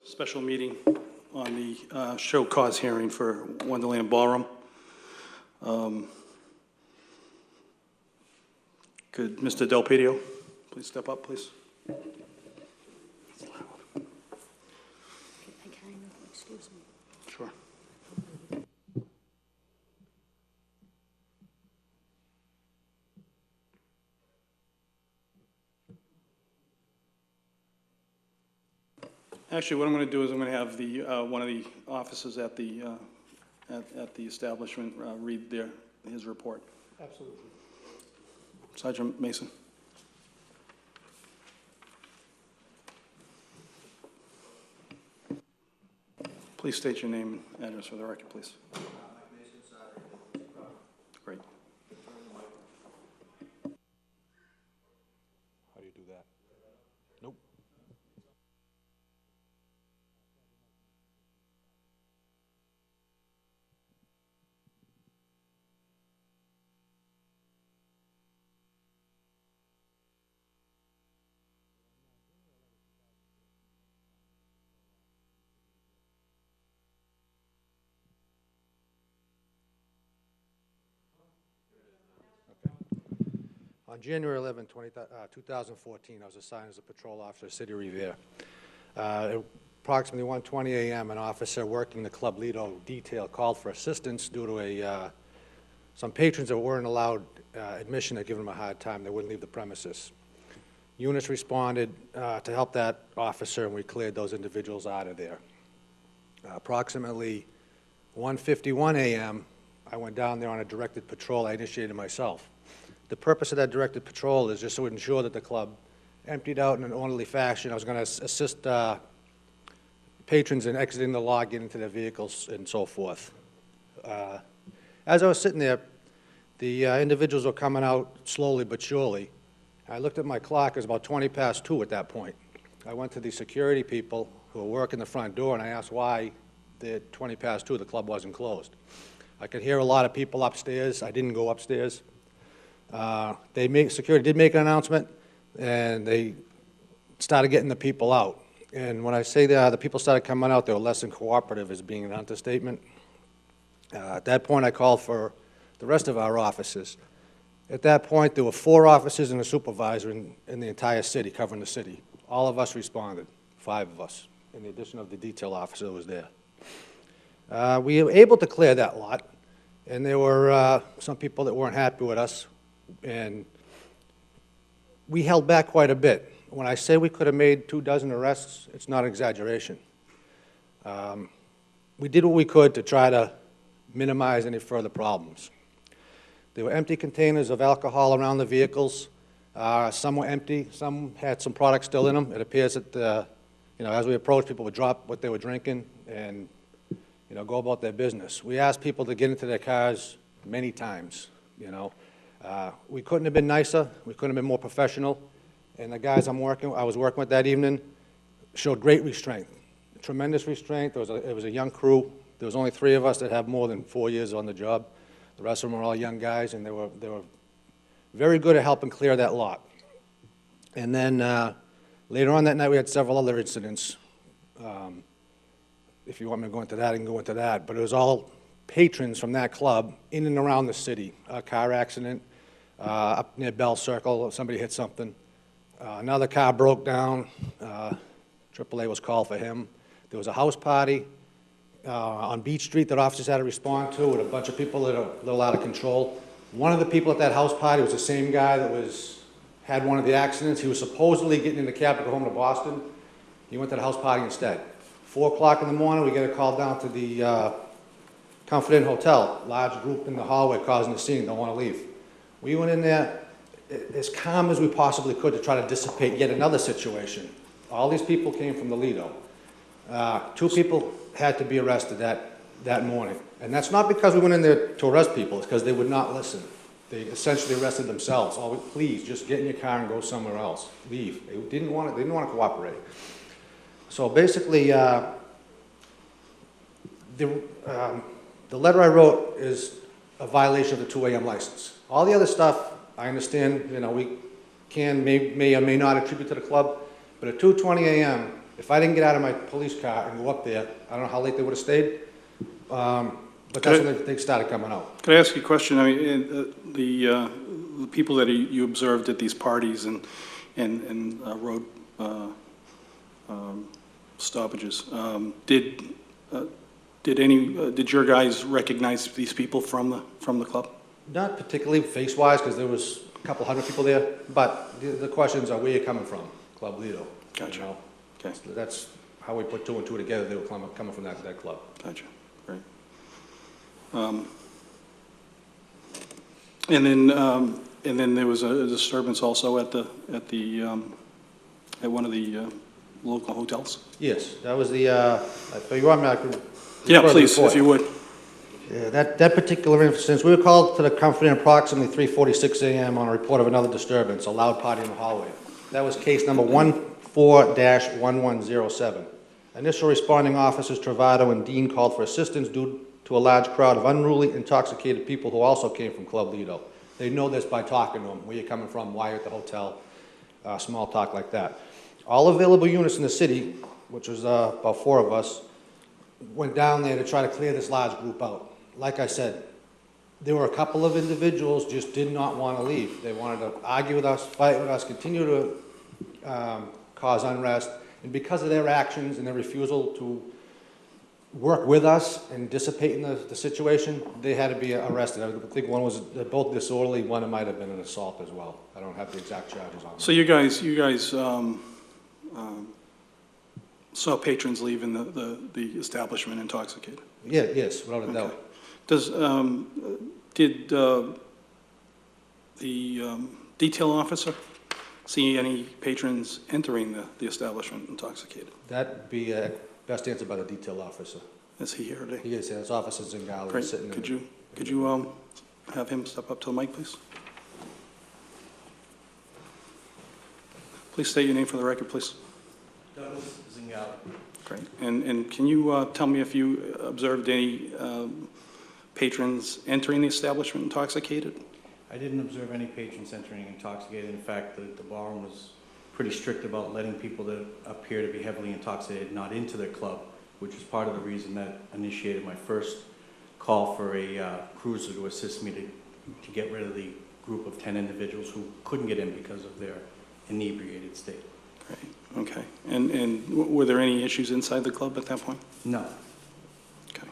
Special meeting on the show cause hearing for Wonderland Ballroom. Could Mr. Del Pidio please step up, please? Excuse me. Sure. Actually, what I'm going to do is I'm going to have the one of the officers at the establishment read his report. Absolutely. Sergeant Mason. Please state your name and address for the record, please. Great. How do you do that? Nope. On January 11, 2014, I was assigned as a patrol officer at City Revere. At approximately 1:20 a.m., an officer working the Club Lido detail called for assistance due to some patrons that weren't allowed admission had given them a hard time. They wouldn't leave the premises. Units responded to help that officer, and we cleared those individuals out of there. Approximately 1:51 a.m., I went down there on a directed patrol I initiated myself. The purpose of that directed patrol is just to ensure that the club emptied out in an orderly fashion. I was going to assist patrons in exiting the lot, getting into their vehicles, and so forth. As I was sitting there, the individuals were coming out slowly but surely. I looked at my clock. It was about 20 past 2 at that point. I went to the security people who were working the front door, and I asked why at 20 past 2 the club wasn't closed. I could hear a lot of people upstairs. I didn't go upstairs. Security did make an announcement, and they started getting the people out. And when I say that the people started coming out, they were less than cooperative as being an understatement. At that point, I called for the rest of our officers. At that point, there were 4 officers and a supervisor in the entire city, covering the city. All of us responded, 5 of us, in addition of the detail officer that was there. We were able to clear that lot, and there were some people that weren't happy with us. And we held back quite a bit. When I say we could have made 24 arrests, it's not an exaggeration. We did what we could to try to minimize any further problems. There were empty containers of alcohol around the vehicles. Some were empty. Some had some product still in them. It appears that, as we approached, people would drop what they were drinking and, go about their business. We asked people to get into their cars many times, We couldn't have been nicer. We couldn't have been more professional. And the guys I was working with that evening showed great restraint, tremendous restraint. It was a young crew. There was only 3 of us that have more than 4 years on the job. The rest of them were all young guys, and they were very good at helping clear that lot. And then later on that night, we had several other incidents. If you want me to go into that, I can go into that. But it was all patrons from that club in and around the city. A car accident up near Bell Circle, somebody hit something. Another car broke down. AAA was called for him. There was a house party on Beach Street that officers had to respond to with a bunch of people that are a little out of control. One of the people at that house party was the same guy that had one of the accidents. He was supposedly getting in the cab to go home to Boston. He went to the house party instead. 4 o'clock in the morning, we get a call down to the Comfort Inn Hotel. Large group in the hallway causing a scene, don't want to leave. We went in there as calm as we possibly could to try to dissipate yet another situation. All these people came from the Lido. 2 people had to be arrested that morning. And that's not because we went in there to arrest people, it's because they would not listen. They essentially arrested themselves. Oh, please, just get in your car and go somewhere else. Leave. They didn't want to cooperate. So basically, the letter I wrote is a violation of the 2 a.m. license. All the other stuff, I understand, we may or may not attribute to the club, but at 2:20 a.m., If I didn't get out of my police car and go up there, I don't know how late they would have stayed. But that's when they started coming out. Could I ask you a question? I mean, the people that you observed at these parties and road stoppages, did your guys recognize these people from the club? Not particularly face-wise, because there was a couple hundred people there, but the questions are, where you coming from? Club Lido. Gotcha. You know? Okay. So that's how we put two and two together. They were coming from that club. Gotcha. Great. And then there was a disturbance also at one of the local hotels? Yes, that was the, if you want me, I could. Yeah, refer the please, report. if you would. Yeah, that particular instance, we were called to the company at approximately 3:46 a.m. on a report of another disturbance, a loud party in the hallway. That was case number 14-1107. Initial responding officers Travado and Dean called for assistance due to a large crowd of unruly, intoxicated people who also came from Club Lido. They know this by talking to them, where you're coming from, why you're at the hotel, small talk like that. All available units in the city, which was about 4 of us, went down there to try to clear this large group out. Like I said, there were a couple of individuals just did not want to leave. They wanted to argue with us, fight with us, continue to cause unrest. And because of their actions and their refusal to work with us and dissipate in the situation, they had to be arrested. I think one was both disorderly, one might have been an assault as well. I don't have the exact charges on them. So you guys saw patrons leaving the establishment intoxicated? Yeah, yes, without a doubt. Did the detail officer see any patrons entering the establishment intoxicated? That'd be best answered by the detail officer. Is he here today? He is, yeah, it's Officer Zingali Great. sitting there. Could you have him step up to the mic, please? Please state your name for the record, please. Douglas Zingali. Great. And can you tell me if you observed any patrons entering the establishment intoxicated? I didn't observe any patrons entering intoxicated. In fact, the barroom was pretty strict about letting people that appear to be heavily intoxicated not into their club, which is part of the reason that initiated my first call for a cruiser to assist me to get rid of the group of 10 individuals who couldn't get in because of their inebriated state. Great. Okay. And were there any issues inside the club at that point? No. Okay.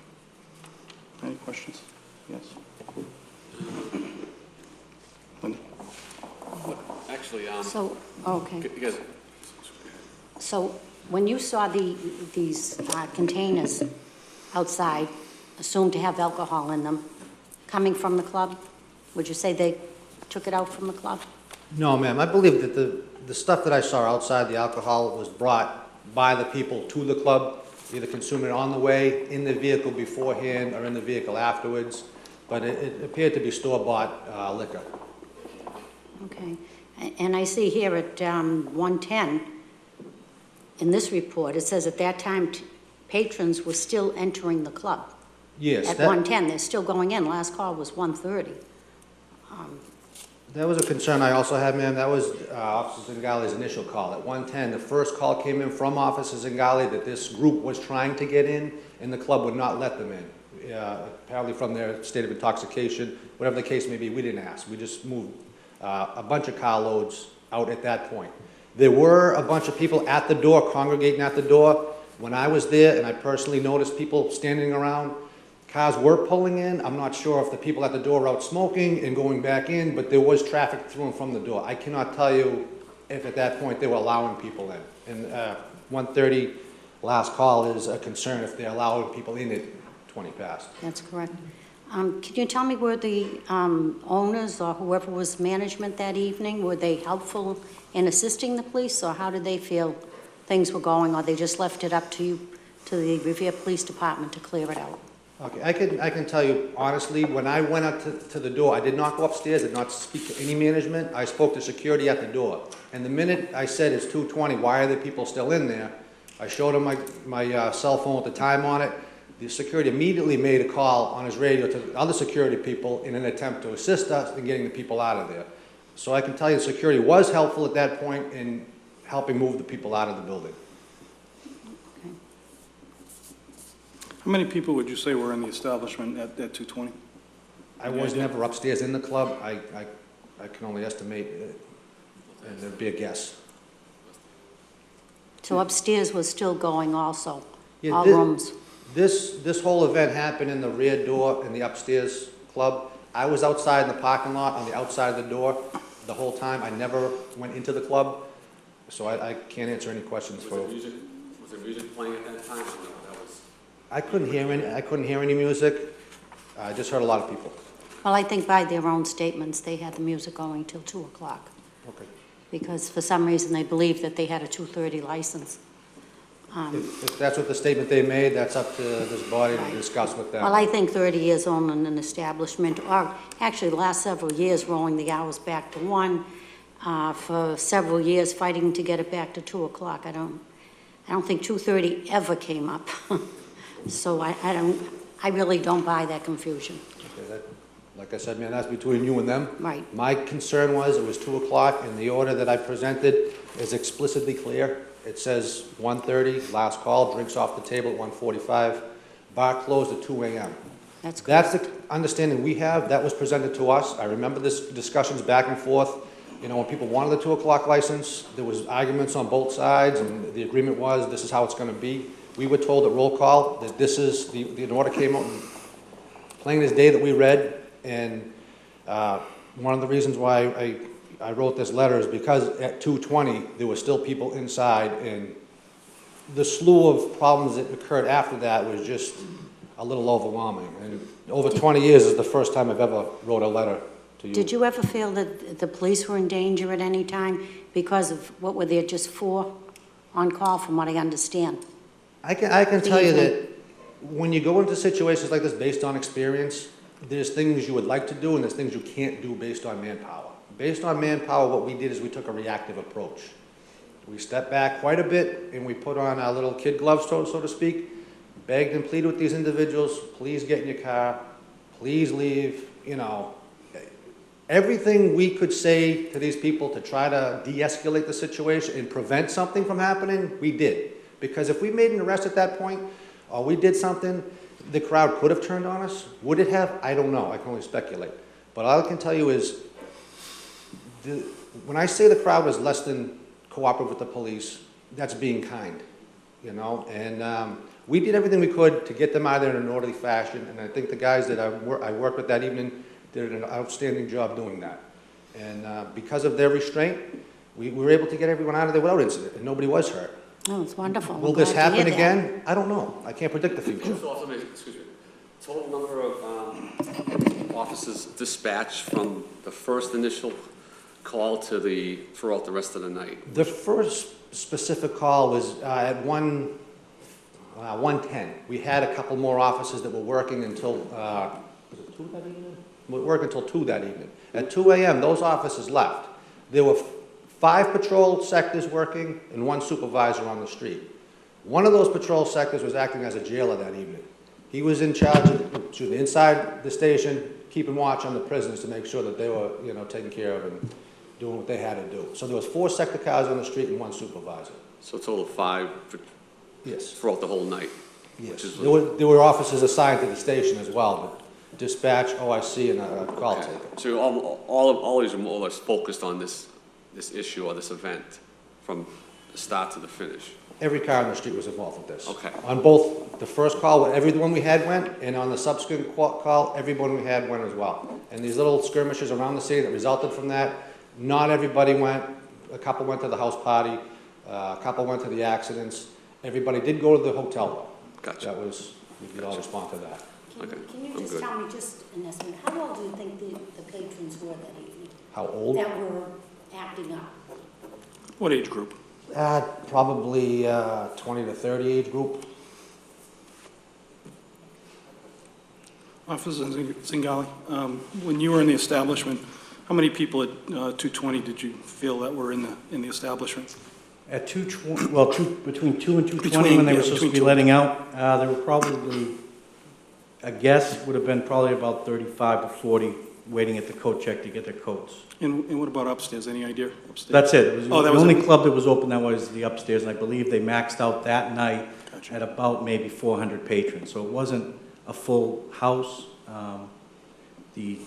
Any questions? Yes. Linda? Actually, So, okay. because So when you saw these containers outside, assumed to have alcohol in them, coming from the club, would you say they took it out from the club? No, ma'am, I believe that the stuff that I saw outside, the alcohol, was brought by the people to the club, either consuming it on the way, in the vehicle beforehand, or in the vehicle afterwards, but it appeared to be store-bought liquor. Okay. And I see here at 110, in this report, it says at that time patrons were still entering the club. Yes, At 110, they're still going in. Last call was 1:30. that was a concern I also had, ma'am. That was Officer Zingali's initial call. At 110, the first call came in from Officer Zingali that this group was trying to get in, and the club would not let them in. Apparently from their state of intoxication, whatever the case may be, we didn't ask. We just moved a bunch of carloads out at that point. There were a bunch of people at the door, congregating at the door. When I was there, and I personally noticed people standing around, cars were pulling in. I'm not sure if the people at the door were out smoking and going back in, but there was traffic through and from the door. I cannot tell you if at that point they were allowing people in. And 1:30, last call, is a concern if they're allowing people in at 20 past. That's correct. Can you tell me, were the owners or whoever was management that evening, were they helpful in assisting the police, or how did they feel things were going, or they just left it up to you, to the Revere Police Department to clear it out? Okay, I can tell you honestly, when I went up to the door, I did not go upstairs, did not speak to any management. I spoke to security at the door. And the minute I said it's 2:20, why are the people still in there? I showed him my cell phone with the time on it. The security immediately made a call on his radio to other security people in an attempt to assist us in getting the people out of there. So I can tell you the security was helpful at that point in helping move the people out of the building. How many people would you say were in the establishment at 220? I was never upstairs in the club. I can only estimate, and there'd be a guess. So upstairs was still going also, Yeah, all thi- rooms? This whole event happened in the rear door in the upstairs club. I was outside in the parking lot on the outside of the door the whole time. I never went into the club, so I can't answer any questions for. Was there music playing at that time? Or no, that was, I couldn't hear any music. I just heard a lot of people. Well, I think by their own statements, they had the music going till 2 o'clock, Okay. because for some reason, they believed that they had a 2:30 license. If that's what the statement they made, that's up to this body to Right. discuss with them. Well, I think 30 years owned in an establishment, or actually the last several years, rolling the hours back to 1, for several years fighting to get it back to 2 o'clock. I don't think 2:30 ever came up. So I really don't buy that confusion. Okay, like I said, man, that's between you and them. Right. My concern was it was 2 o'clock, and the order that I presented is explicitly clear. It says 1:30, last call, drinks off the table at 1:45, bar closed at 2 a.m. That's good. That's the understanding we have. That was presented to us. I remember this discussions back and forth. You know, when people wanted the 2 o'clock license, there was arguments on both sides, and the agreement was, this is how it's gonna be. We were told at roll call that this is, the order came out plain as day that we read, and one of the reasons why I wrote this letter is because at 2:20, there were still people inside, and the slew of problems that occurred after that was just a little overwhelming. And over 20 years is the first time I've ever wrote a letter to you. Did you ever feel that the police were in danger at any time because of, what were there, just 4 on call, from what I understand? I can tell you evening. that when you go into situations like this based on experience, there's things you would like to do and there's things you can't do based on manpower. Based on manpower, what we did is we took a reactive approach. We stepped back quite a bit and we put on our little kid gloves, so to speak, begged and pleaded with these individuals, please get in your car, please leave, you know. Everything we could say to these people to try to de-escalate the situation and prevent something from happening, we did. Because if we made an arrest at that point, or we did something, the crowd could have turned on us. Would it have? I don't know. I can only speculate. But all I can tell you is, when I say the crowd was less than cooperative with the police, that's being kind, you know? And we did everything we could to get them out of there in an orderly fashion, and I think the guys that I worked with that evening did an outstanding job doing that. And because of their restraint, we were able to get everyone out of there without incident, and nobody was hurt. Oh, it's wonderful. I'm Will this glad to hear happen that. again? I don't know. I can't predict the future. so also, excuse me, total number of officers dispatched from the first initial call to throughout the rest of the night? The first specific call was at 1:10. We had a couple more officers that were working until, was it 2 that evening? Working until 2 that evening. At 2 a.m., those officers left. There were 5 patrol sectors working and 1 supervisor on the street. One of those patrol sectors was acting as a jailer that evening. He was in charge of, inside the station, keeping watch on the prisoners to make sure that they were, you know, taken care of and doing what they had to do. So there was 4 sector cars on the street and 1 supervisor. So a total of 5 Yes. throughout the whole night? Yes. Which is- There were officers assigned to the station as well, but dispatch, OIC, and a call Okay. taker. So all of these are more or less focused on this issue or this event from the start to the finish? Every car on the street was involved with this. Okay. On both the first call, everyone we had went, and on the subsequent call, everyone we had went as well. And these little skirmishes around the city that resulted from that, not everybody went. A couple went to the house party, a couple went to the accidents. Everybody did go to the hotel though. Gotcha. That was, we could all respond to that. Okay, Can you I'm just good. tell me, just an estimate, how old do you think the patrons were that evening? How old? That were acting up? What age group? Probably 20 to 30 age group. Officer Zingali, when you were in the establishment, how many people at 220 did you feel that were in the establishment? At 2:20, well, between 2 and 2:20, Between, when they were yeah, supposed to be between 2. letting out, there were probably, a guess would have been probably about 35 to 40 waiting at the coat check to get their coats. And what about upstairs? Any idea upstairs? That's it. It was Oh, that the was only it? club that was open that was the upstairs, and I believe they maxed out that night Gotcha. at about maybe 400 patrons. So it wasn't a full house. The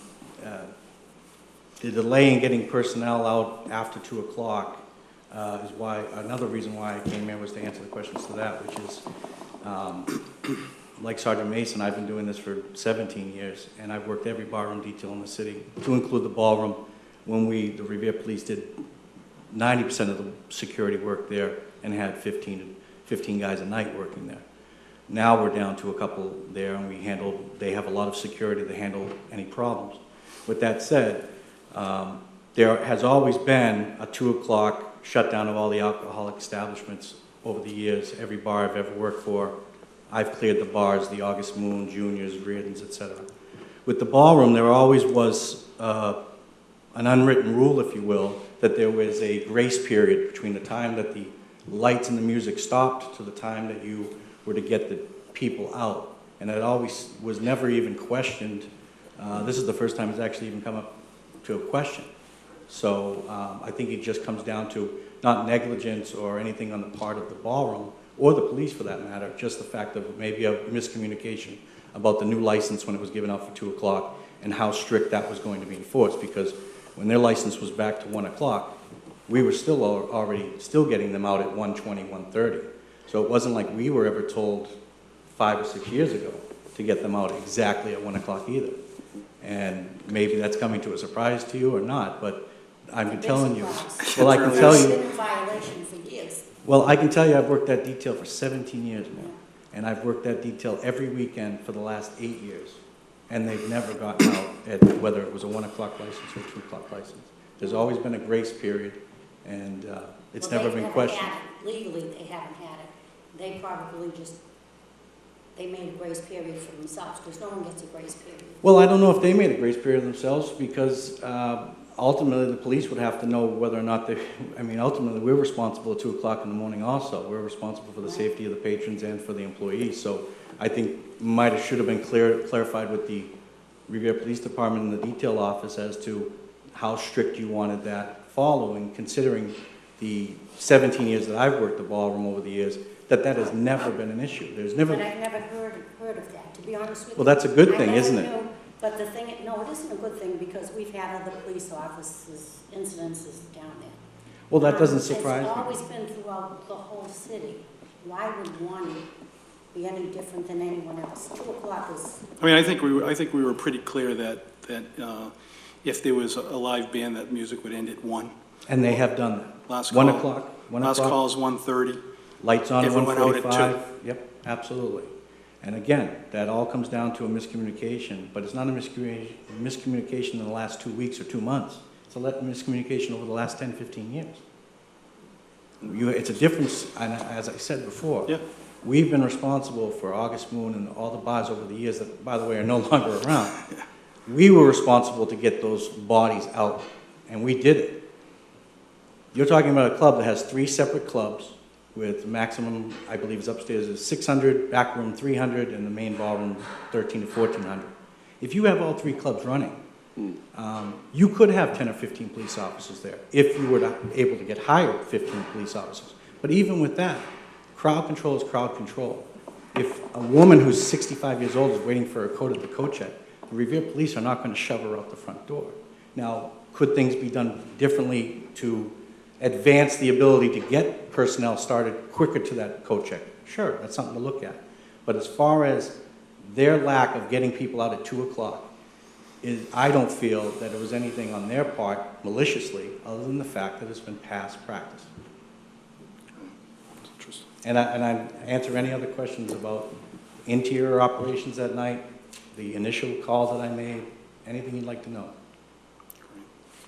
delay in getting personnel out after 2 o'clock is why, another reason why I came here was to answer the questions to that, which is, like Sergeant Mason, I've been doing this for 17 years, and I've worked every barroom detail in the city, to include the ballroom. When the Revere Police did 90% of the security work there and had 15 guys a night working there. Now we're down to a couple there, and they have a lot of security to handle any problems. With that said, there has always been a 2 o'clock shutdown of all the alcoholic establishments over the years. Every bar I've ever worked for, I've cleared the bars, the August Moon, Juniors, Reardons, etc. With the ballroom, there always was an unwritten rule, if you will, that there was a grace period between the time that the lights and the music stopped to the time that you were to get the people out. And it always was never even questioned. This is the first time it's actually even come up to a question. So I think it just comes down to not negligence or anything on the part of the ballroom, or the police for that matter, just the fact of maybe a miscommunication about the new license when it was given out for 2 o'clock and how strict that was going to be enforced, because when their license was back to 1 o'clock, we were still getting them out at 1:20, 1:30. So it wasn't like we were ever told 5 or 6 years ago to get them out exactly at 1 o'clock either. And maybe that's coming to a surprise to you or not, but I'm telling you. Well, I can tell you. It's been in violation for years. Well, I can tell you I've worked that detail for 17 years now. And I've worked that detail every weekend for the last 8 years. And they've never gotten out at whether it was a 1 o'clock license or a 2 o'clock license. There's always been a grace period, and it's Well, never they've been questioned. had it. Legally, they haven't had it. They probably they made a grace period for themselves, because no one gets a grace period. Well, I don't know if they made a grace period themselves, because ultimately the police would have to know whether or not ultimately we're responsible at 2 o'clock in the morning also. We're responsible for the safety of the patrons and for the employees. So I think should have been clarified with the Revere Police Department and the detail office as to how strict you wanted that following, considering the 17 years that I've worked the ballroom over the years, that has never been an issue. There's never. But I've never heard of that, to be honest with you. Well, that's a good thing, I never isn't it? knew, but the thing, no, it isn't a good thing, because we've had other police officers, incidences down there. Well, that doesn't surprise It's me. always been throughout the whole city. Why would one be any different than anyone else? 2 o'clock is, I mean, I think we were pretty clear that if there was a live band, that music would end at 1. And they have done that. Last 1 call. o'clock. 1 Last o'clock. call is 1:30. Lights on at Everyone out at 1:45. Yep, absolutely. And again, that all comes down to a miscommunication, but it's not a miscommunication in the last 2 weeks or 2 months. It's a miscommunication over the last 10, 15 years. It's a difference, and as I said before, Yeah. we've been responsible for August Moon and all the bars over the years that, by the way, are no longer around. We were responsible to get those bodies out, and we did it. You're talking about a club that has 3 separate clubs with maximum, I believe is upstairs, is 600, back room 300, and the main ballroom 13 to 1400. If you have all 3 clubs running, you could have 10 or 15 police officers there if you were able to get hired 15 police officers. But even with that, crowd control is crowd control. If a woman who's 65 years old is waiting for a coat at the coat check, the Revere Police are not going to shove her out the front door. Now, could things be done differently to advance the ability to get personnel started quicker to that coat check? Sure, that's something to look at. But as far as their lack of getting people out at 2 o'clock, I don't feel that it was anything on their part maliciously, other than the fact that it's been past practice. Interesting. And I answer any other questions about interior operations that night, the initial calls that I made, anything you'd like to know.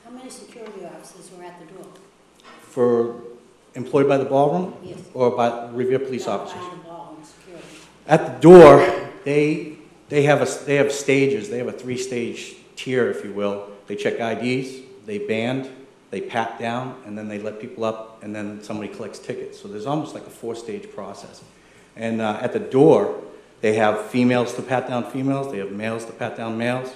how many security officers were at the door? For employed by the ballroom? Yes. Or by Revere police By officers? the ballroom security. At the door, they have stages. They have a 3-stage tier, if you will. They check IDs, they band, they pat down, and then they let people up, and then somebody collects tickets. So there's almost like a 4-stage process. And at the door, they have females to pat down females, they have males to pat down males.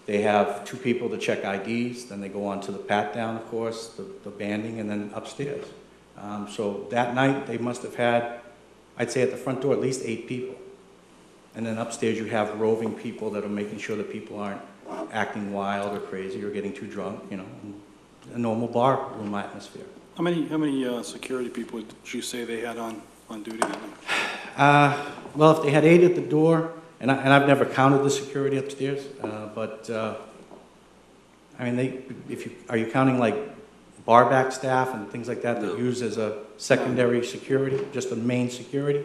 They have 2 people to check IDs, then they go on to the pat-down, of course, the banding, and then upstairs. So that night, they must have had, I'd say at the front door, at least 8 people. And then upstairs, you have roving people that are making sure that people aren't acting wild or crazy or getting too drunk, you know, a normal bar room atmosphere. How many security people did you say they had on duty that night? Well, if they had 8 at the door, and I've never counted the security upstairs, but I mean, are you counting like bar back staff and things like that that use as a secondary security, just the main security?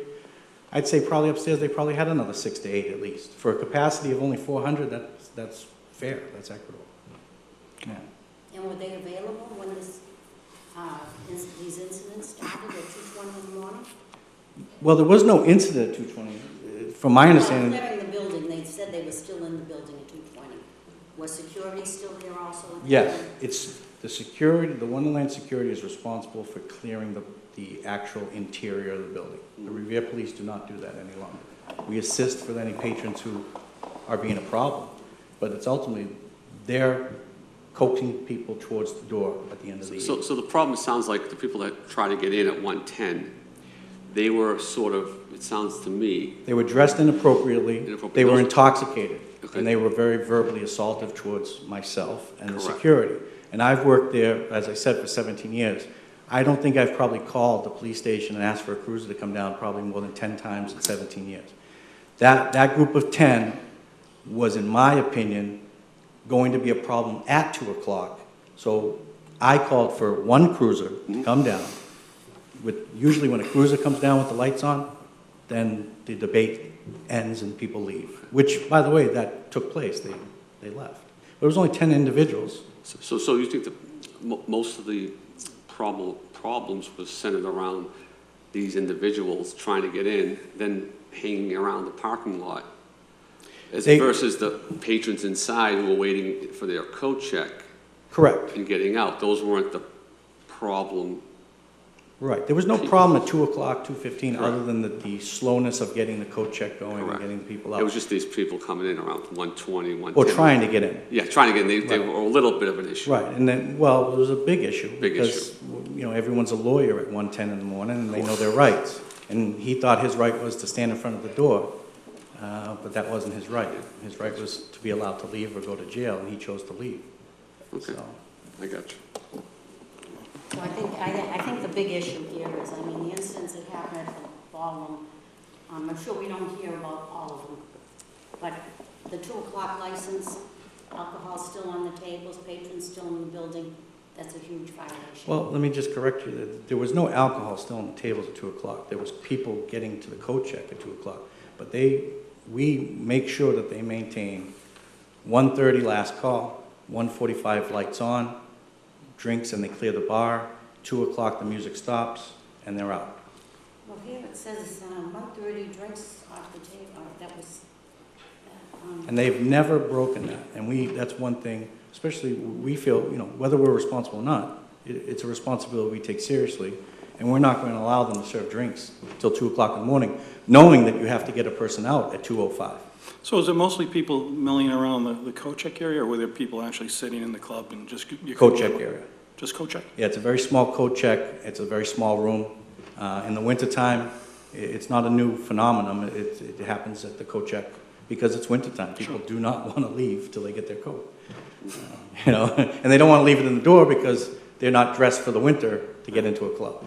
I'd say probably upstairs they probably had another 6 to 8 at least. For a capacity of only 400, that's fair, that's equitable. Yeah. And were they available when these incidents started at 2:20 in the morning? Well, there was no incident at 2:20. From my understanding, Clearing the building, they said they were still in the building at 2:20. Was security still there also? at the yes, time? it's the security, the Wonderland Security is responsible for clearing the actual interior of the building. The Revere Police do not do that any longer. We assist for any patrons who are being a problem, but it's ultimately they're coaxing people towards the door at the end of the evening. So the problem sounds like the people that try to get in at 110, they were sort of, it sounds to me, They were dressed inappropriately, Inappropriate. they were intoxicated, Okay. and they were very verbally assaultive towards myself and the Correct. security. And I've worked there, as I said, for 17 years. I don't think I've probably called the police station and asked for a cruiser to come down probably more than 10 times in 17 years. That group of 10 was, in my opinion, going to be a problem at 2 o'clock. So I called for one cruiser to come down. Usually when a cruiser comes down with the lights on, then the debate ends and people leave. Which, by the way, that took place. They left. There was only 10 individuals. so you think that most of the problems was centered around these individuals trying to get in, then hanging around the parking lot, versus the patrons inside who were waiting for their coat check Correct. and getting out. Those weren't the problem. Right. There was no problem at 2 o'clock, 2:15, other than the slowness of getting the coat check going and Correct. getting people It out. was just these people coming in around 120, 110. Or trying to get in. Yeah, trying to get in. They Right. were a little bit of an issue. Right, and then, well, it was a big issue. Big because, you know, everyone's a lawyer at 1:10 in the morning, and they know their rights. And he thought his right was to stand in front of the door, but that wasn't his right. His right was to be allowed to leave or go to jail, and he chose to leave. Okay, So, I got you. So I think the big issue here is, I mean, the incidents that happened at the ballroom, I'm sure we don't hear about all of them, but the 2 o'clock license, alcohol still on the tables, patrons still in the building, that's a huge violation. well, let me just correct you. There was no alcohol still on the tables at 2 o'clock. There was people getting to the coat check at 2 o'clock. But we make sure that they maintain 1:30 last call, 1:45 lights on, drinks, and they clear the bar. 2 o'clock, the music stops, and they're out. Well, here it says 1:30 drinks off the table, that was, And they've never broken that. And that's one thing, especially we feel, you know, whether we're responsible or not, it's a responsibility we take seriously. And we're not going to allow them to serve drinks till 2 o'clock in the morning, knowing that you have to get a person out at 2:05. So is it mostly people milling around the coat check area, or were there people actually sitting in the club and just? Coat check area. Just coat check? Yeah, it's a very small coat check. It's a very small room. In the wintertime, it's not a new phenomenon. It happens at the coat check because it's wintertime. People do not want to leave till they get their coat. You know, and they don't want to leave it in the door because they're not dressed for the winter to get into a club.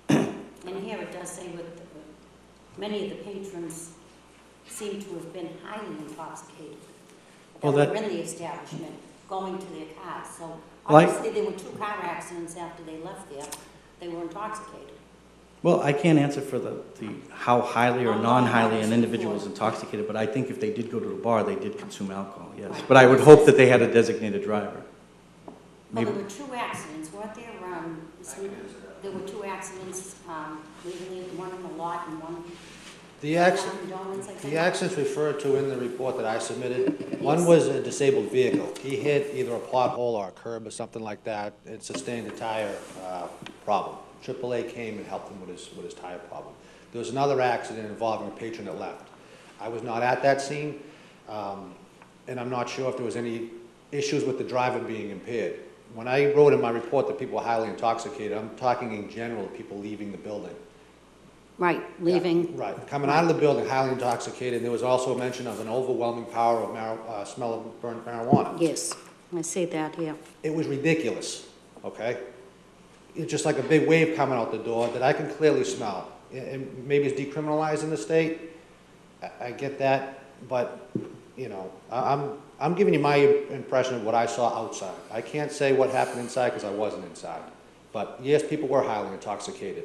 and here it does say with, many of the patrons seem to have been highly intoxicated. Well, That that- were in the establishment, going to their cars, so Well, obviously there were 2 car accidents after they left there, they were intoxicated. Well, I can't answer for how highly or Oh, non-highly an no, individual is sure. intoxicated, but I think if they did go to the bar, they did consume alcohol, yes. But I would hope that they had a designated driver. Well, Maybe, there were 2 accidents, weren't there? There were 2 accidents, legally, one in the lot and one The down accident, in Donuts, I think. the accidents referred to in the report that I submitted, one was a disabled vehicle. He hit either a pothole or a curb or something like that, and sustained a tire problem. AAA came and helped him with his tire problem. There was another accident involving a patron that left. I was not at that scene. and I'm not sure if there was any issues with the driver being impaired. When I wrote in my report that people were highly intoxicated, I'm talking in general, people leaving the building. Right, leaving, Yeah, right, coming out of the building highly intoxicated, and there was also a mention of an overwhelming power of smell of burnt marijuana. yes, I see that here. It was ridiculous, okay? It's just like a big wave coming out the door that I can clearly smell. And maybe it's decriminalized in the state, I get that, but, you know, I'm giving you my impression of what I saw outside. I can't say what happened inside because I wasn't inside. But yes, people were highly intoxicated.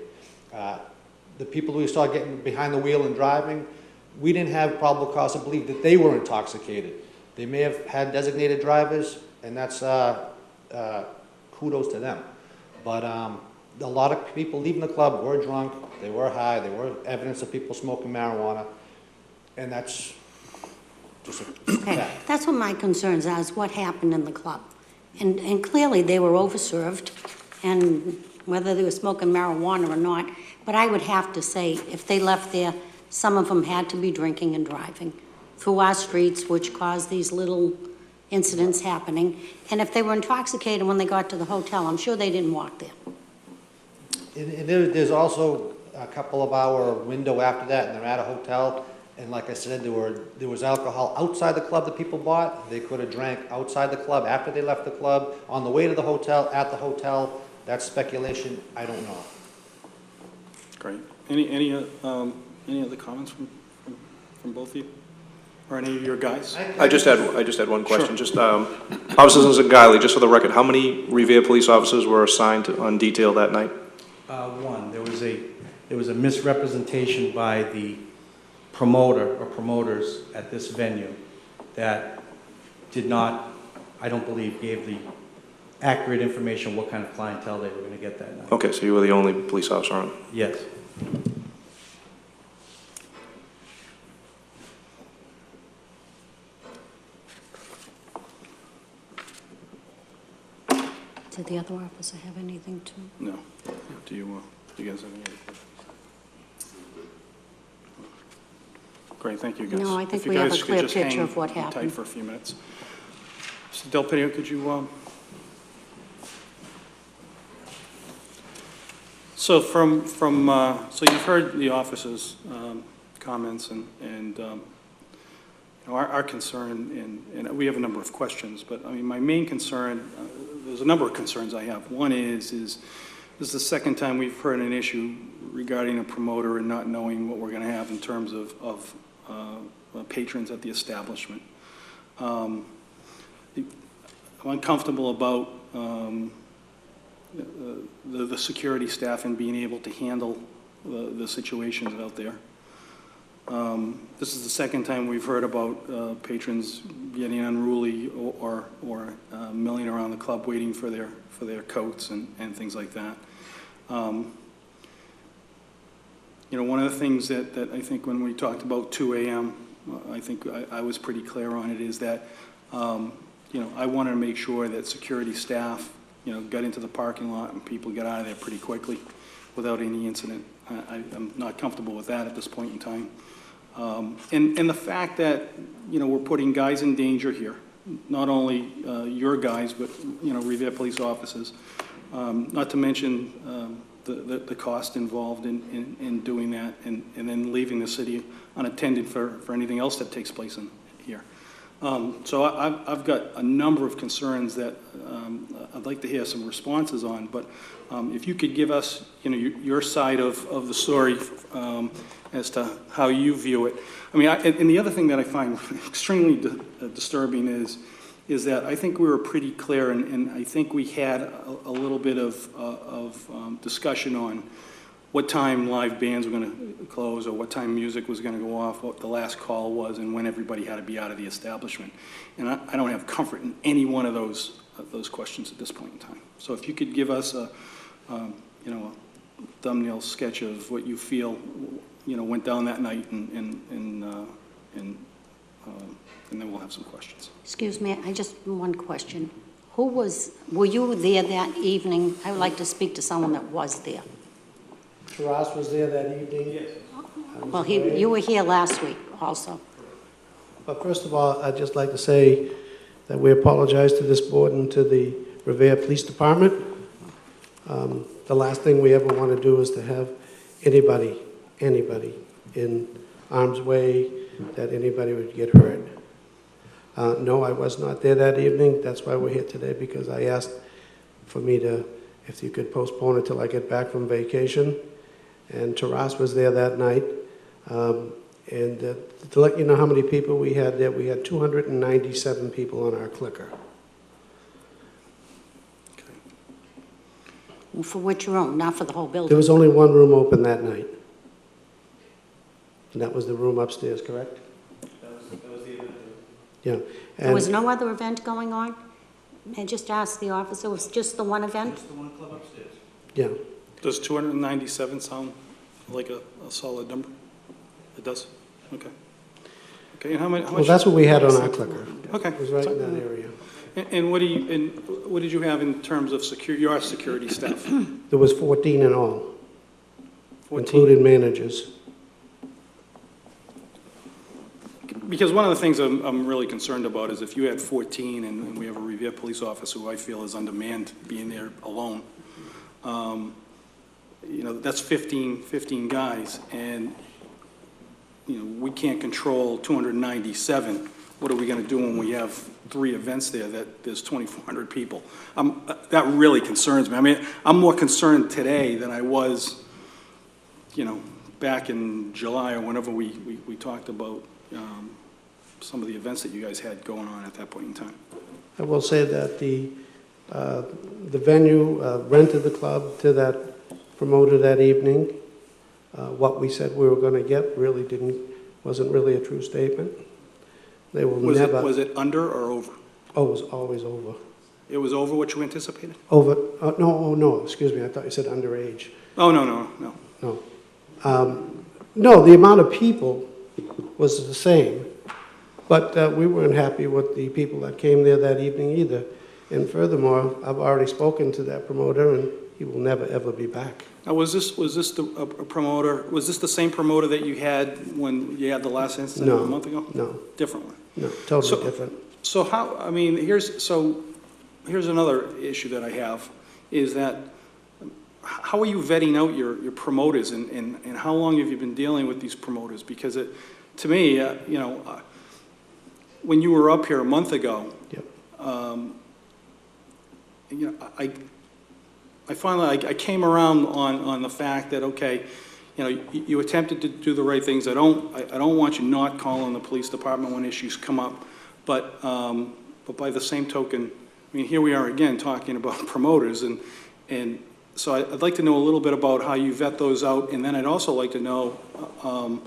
The people we saw getting behind the wheel and driving, we didn't have probable cause to believe that they were intoxicated. They may have had designated drivers, and that's kudos to them. But a lot of people leaving the club were drunk, they were high, there were evidence of people smoking marijuana, and that's just a Okay, fact. that's what my concerns are, is what happened in the club. And clearly, they were overserved, and whether they were smoking marijuana or not, but I would have to say, if they left there, some of them had to be drinking and driving through our streets, which caused these little incidents happening. And if they were intoxicated when they got to the hotel, I'm sure they didn't walk there. And there's also a couple of hour window after that, and they're at a hotel, and like I said, there was alcohol outside the club that people bought. They could have drank outside the club after they left the club, on the way to the hotel, at the hotel. That's speculation, I don't know. Great. Any other comments from both of you? Or any of your guys? I just had one question. Sure. Just, Officers in Guiley, just for the record, how many Revere police officers were assigned on detail that night? One, there was a misrepresentation by the promoter or promoters at this venue that did not, I don't believe, gave the accurate information what kind of clientele they were going to get that night. Okay, so you were the only police officer on. Yes. Did the other officer have anything to? No. Do you guys have any other questions? Great, thank you guys. No, I think If you we have a guys could clear just picture hang of what tight happened. for a few minutes. Mr. Del Pidio, could you, So so you've heard the officers' comments and you know, our concern, and we have a number of questions, but I mean, my main concern, there's a number of concerns I have. One is this is the second time we've heard an issue regarding a promoter and not knowing what we're going to have in terms of patrons at the establishment. I'm uncomfortable about the security staff and being able to handle the situations out there. This is the second time we've heard about patrons getting unruly or milling around the club waiting for their coats and things like that. You know, one of the things that I think when we talked about 2 a.m., I think I was pretty clear on it, is that, you know, I wanted to make sure that security staff, you know, got into the parking lot and people get out of there pretty quickly without any incident. I'm not comfortable with that at this point in time. And the fact that, you know, we're putting guys in danger here, not only your guys, but, you know, Revere police officers, not to mention the cost involved in doing that and then leaving the city unattended for anything else that takes place in here. So I've got a number of concerns that I'd like to hear some responses on, but if you could give us, you know, your side of the story as to how you view it. I mean, and the other thing that I find extremely disturbing is that I think we were pretty clear, and I think we had a little bit of discussion on what time live bands were going to close or what time music was going to go off, what the last call was, and when everybody had to be out of the establishment. And I don't have comfort in any one of those questions at this point in time. So if you could give us a you know, a thumbnail sketch of what you feel, you know, went down that night, and then we'll have some questions. Excuse me, I just, one question. Were you there that evening? I would like to speak to someone that was there. Ross was there that evening. Yes. Well, you were here last week also. But first of all, I'd just like to say that we apologize to this board and to the Revere Police Department. The last thing we ever want to do is to have anybody in harm's way, that anybody would get hurt. No, I was not there that evening. That's why we're here today, because I asked for me to, if you could postpone it till I get back from vacation. And Taras was there that night. And to let you know how many people we had there, we had 297 people on our clicker. For which room, not for the whole building? There was only one room open that night. And that was the room upstairs, correct? That was the event. Yeah. There was And no other event going on? I just asked the officer, it was just the one event? Just the one club upstairs. yeah. Does 297 sound like a solid number? It does? Okay. Okay, and how much? Well, that's what we had on our clicker. Okay. It was right in that area. And what did you have in terms of your security staff? There was 14 in all, 14? including managers. Because one of the things I'm really concerned about is if you had 14 and we have a Revere police officer who I feel is undermanned being there alone, you know, that's 15 guys, and, you know, we can't control 297. What are we going to do when we have 3 events there that there's 2,400 people? That really concerns me. I mean, I'm more concerned today than I was, you know, back in July or whenever we talked about some of the events that you guys had going on at that point in time. I will say that the venue rented the club to that promoter that evening. What we said we were going to get really wasn't really a true statement. They will never. Was it under or over? Oh, it was always over. It was over what you anticipated? Over. No. Excuse me. I thought you said underage. Oh, no. No. No, the amount of people was the same, but we weren't happy with the people that came there that evening either. And furthermore, I've already spoken to that promoter, and he will never, ever be back. Now, was this a promoter, was this the same promoter that you had when you had the last incident No. a month ago? No, Different one? no, totally So- different. So how, I mean, here's another issue that I have, is that how are you vetting out your promoters, and how long have you been dealing with these promoters? Because to me, you know, when you were up here a month ago, Yep. you know, I finally, I came around on the fact that, okay, you know, you attempted to do the right things. I don't want you not calling the police department when issues come up, but by the same token, I mean, here we are again talking about promoters, and so I'd like to know a little bit about how you vet those out, and then I'd also like to know, I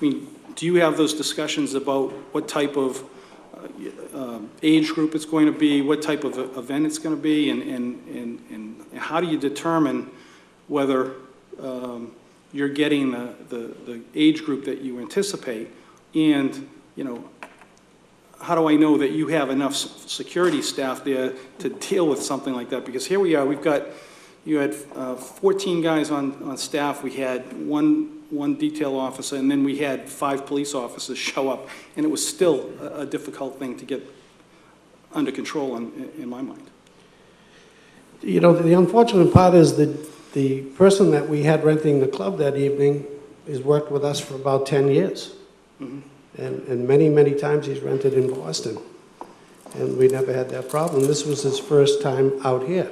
mean, do you have those discussions about what type of age group it's going to be, what type of event it's going to be, and how do you determine whether you're getting the age group that you anticipate, and, you know, how do I know that you have enough security staff there to deal with something like that? Because here we are, you had 14 guys on staff, we had one detail officer, and then we had 5 police officers show up, and it was still a difficult thing to get under control in my mind. You know, the unfortunate part is that the person that we had renting the club that evening has worked with us for about 10 years. Mm-hmm. And many times he's rented in Boston. And we never had that problem. This was his first time out here.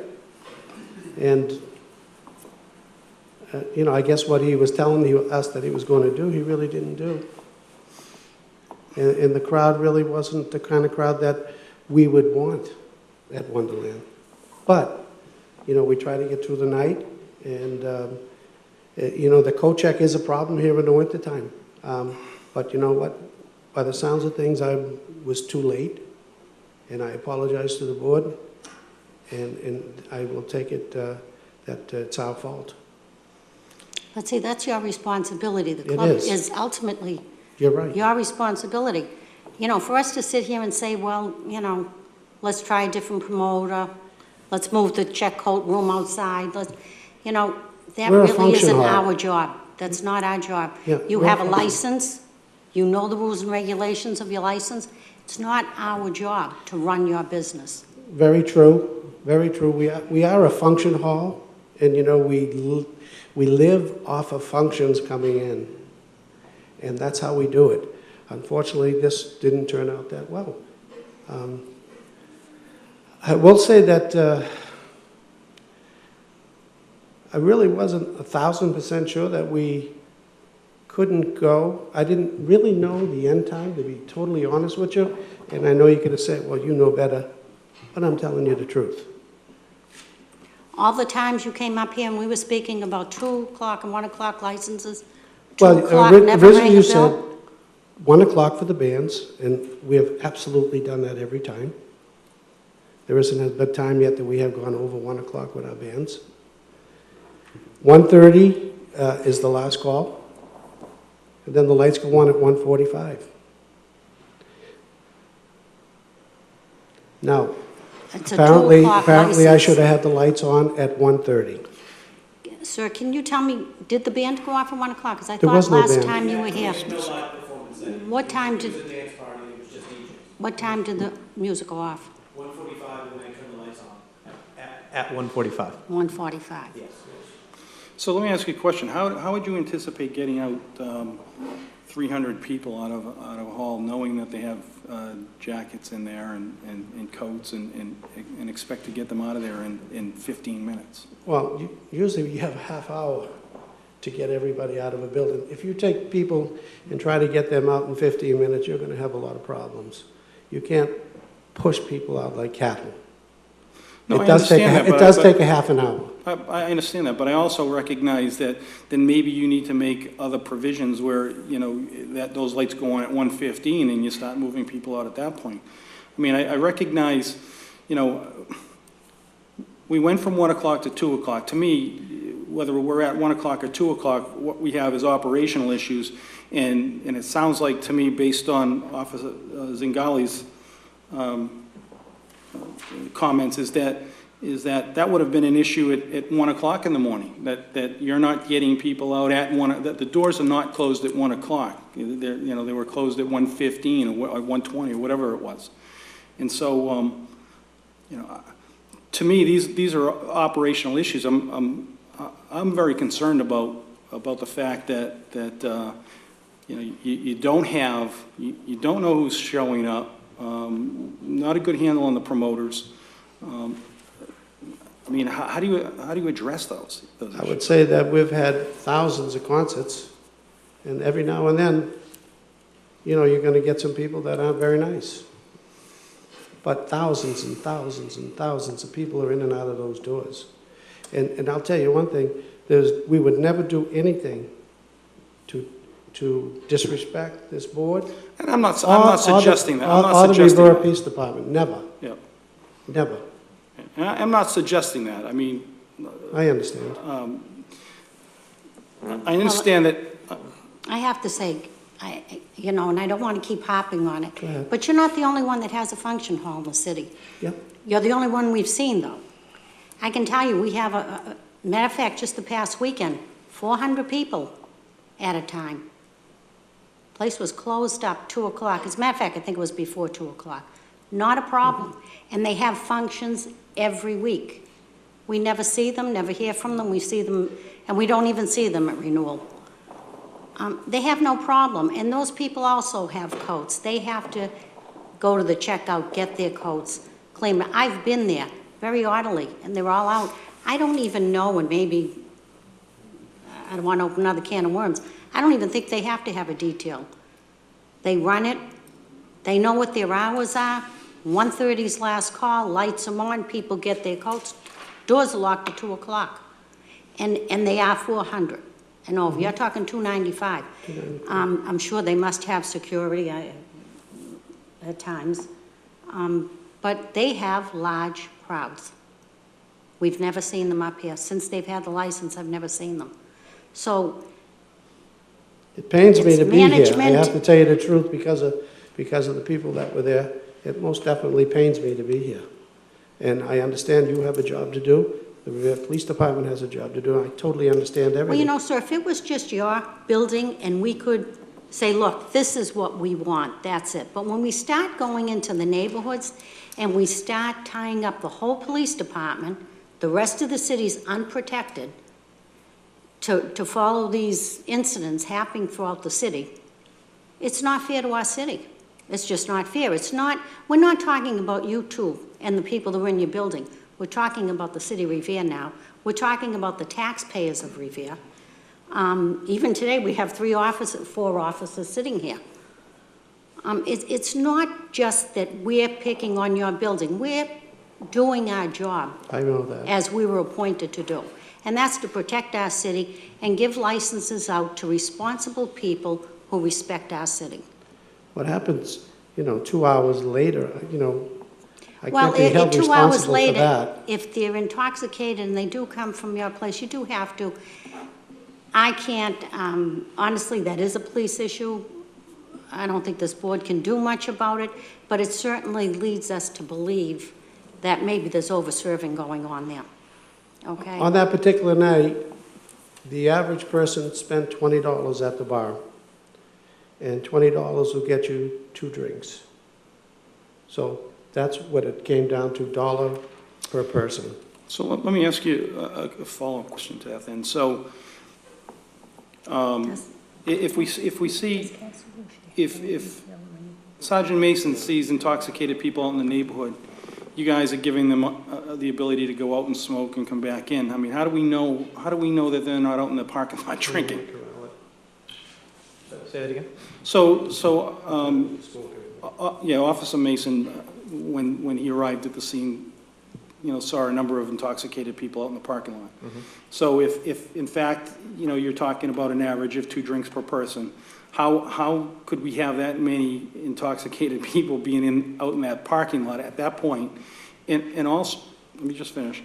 And, you know, I guess what he was telling us that he was going to do, he really didn't do. And the crowd really wasn't the kind of crowd that we would want at Wonderland. But, you know, we try to get through the night, and, you know, the coat check is a problem here in the wintertime. But you know what? By the sounds of things, I was too late, and I apologize to the board, and I will take it that it's our fault. But see, that's your responsibility. The It club is. is ultimately You're right. your responsibility. You know, for us to sit here and say, well, you know, let's try a different promoter, let's move the check coat room outside, you know, that We're a really function isn't hall. our job. That's not our job. Yeah, You we're a have a function. license, You know the rules and regulations of your license. It's not our job to run your business. Very true, very true. We are a function hall, and, you know, we live off of functions coming in, and that's how we do it. Unfortunately, this didn't turn out that well. I will say that I really wasn't 1,000% sure that we couldn't go. I didn't really know the end time, to be totally honest with you, and I know you could have said, well, you know better, but I'm telling you the truth. All the times you came up here and we were speaking about 2 o'clock and 1 o'clock licenses, 2 Well, o'clock never originally rang you a said bell. 1 o'clock for the bands, and we have absolutely done that every time. There isn't a time yet that we have gone over 1 o'clock with our bands. 1:30 is the last call, and then the lights go on at 1:45. Now, It's a 2 apparently o'clock I license. should have had the lights on at 1:30. Sir, can you tell me, did the band go off at 1 o'clock? Because I There thought was no last band. time you were here. What time did, what time did the music go off? 1:45 when I turned the lights on. At 1:45. 1:45. Yes. So let me ask you a question. How would you anticipate getting out 300 people out of a hall, knowing that they have jackets in there and coats, and expect to get them out of there in 15 minutes? Well, usually you have a half hour to get everybody out of a building. If you take people and try to get them out in 15 minutes, you're going to have a lot of problems. You can't push people out like cattle. No, It I does take understand that, it but does take a half an hour. I understand that, but I also recognize that then maybe you need to make other provisions where, you know, that those lights go on at 1:15 and you start moving people out at that point. I mean, I recognize, you know, we went from 1 o'clock to 2 o'clock. To me, whether we're at 1 o'clock or 2 o'clock, what we have is operational issues, and it sounds like to me, based on Officer Zingali's comments, is that would have been an issue at 1 o'clock in the morning, that you're not getting people out at 1, that the doors are not closed at 1 o'clock. You know, they were closed at 1:15 or 1:20 or whatever it was. And so, you know, to me, these are operational issues. I'm very concerned about the fact that you know, you don't know who's showing up. Not a good handle on the promoters. I mean, how do you address those I would say that we've had thousands of concerts, and every now and then, you know, you're going to get some people that aren't very nice. But thousands and thousands and thousands of people are in and out of those doors. And I'll tell you one thing, we would never do anything to disrespect this board. And I'm not suggesting that. I'm not Or the suggesting Rivera that. Police Department, never, Yeah. never. And I'm not suggesting that. I mean, I understand. I understand that, I have to say, you know, and I don't want to keep harping on it, Go ahead. but you're not the only one that has a function hall in the city. Yep. You're the only one we've seen, though. I can tell you, we have matter of fact, just the past weekend, 400 people at a time. Place was closed up 2 o'clock. As a matter of fact, I think it was before 2 o'clock. Not a problem. And they have functions every week. We never see them, never hear from them. We see them, and we don't even see them at renewal. They have no problem. And those people also have coats. They have to go to the checkout, get their coats, claim it. I've been there, very orderly, and they're all out. I don't even know, and maybe I don't want to open another can of worms. I don't even think they have to have a detail. They run it. They know what their hours are. 1:30's last call, lights are on, people get their coats. Doors are locked at 2 o'clock. And they are 400 and over. You're talking 295. I'm sure they must have security at times. But they have large crowds. We've never seen them up here. Since they've had the license, I've never seen them. So It pains me It's to be here. I management. have to tell you the truth because of the people that were there. It most definitely pains me to be here. And I understand you have a job to do. The Revere Police Department has a job to do. I totally understand everything. well, you know, sir, if it was just your building and we could say, look, this is what we want, that's it. But when we start going into the neighborhoods and we start tying up the whole police department, the rest of the city's unprotected, to follow these incidents happening throughout the city, it's not fair to our city. It's just not fair. It's not, we're not talking about you two and the people that are in your building. We're talking about the city of Revere now. We're talking about the taxpayers of Revere. Even today, we have 4 officers sitting here. It's not just that we're picking on your building. We're doing our job I know that. as we were appointed to do. And that's to protect our city and give licenses out to responsible people who respect our city. What happens, 2 hours later, I Well, can't be held 2 hours responsible for later, that. if they're intoxicated and they do come from your place, you do have to, I can't, honestly, that is a police issue. I don't think this board can do much about it, but it certainly leads us to believe that maybe there's over-serving going on there, okay? On that particular night, the average person spent $20 at the bar, and $20 will get you 2 drinks. So that's what it came down to, $1 per person. So let me ask you a follow-up question to that then. So if Sergeant Mason sees intoxicated people out in the neighborhood, you guys are giving them the ability to go out and smoke and come back in. I mean, how do we know that they're not out in the parking lot drinking? Say that again? Yeah, Officer Mason, when he arrived at the scene, saw a number of intoxicated people out in the parking lot. So if in fact, you're talking about an average of 2 drinks per person, how could we have that many intoxicated people being out in that parking lot at that point? And also, let me just finish.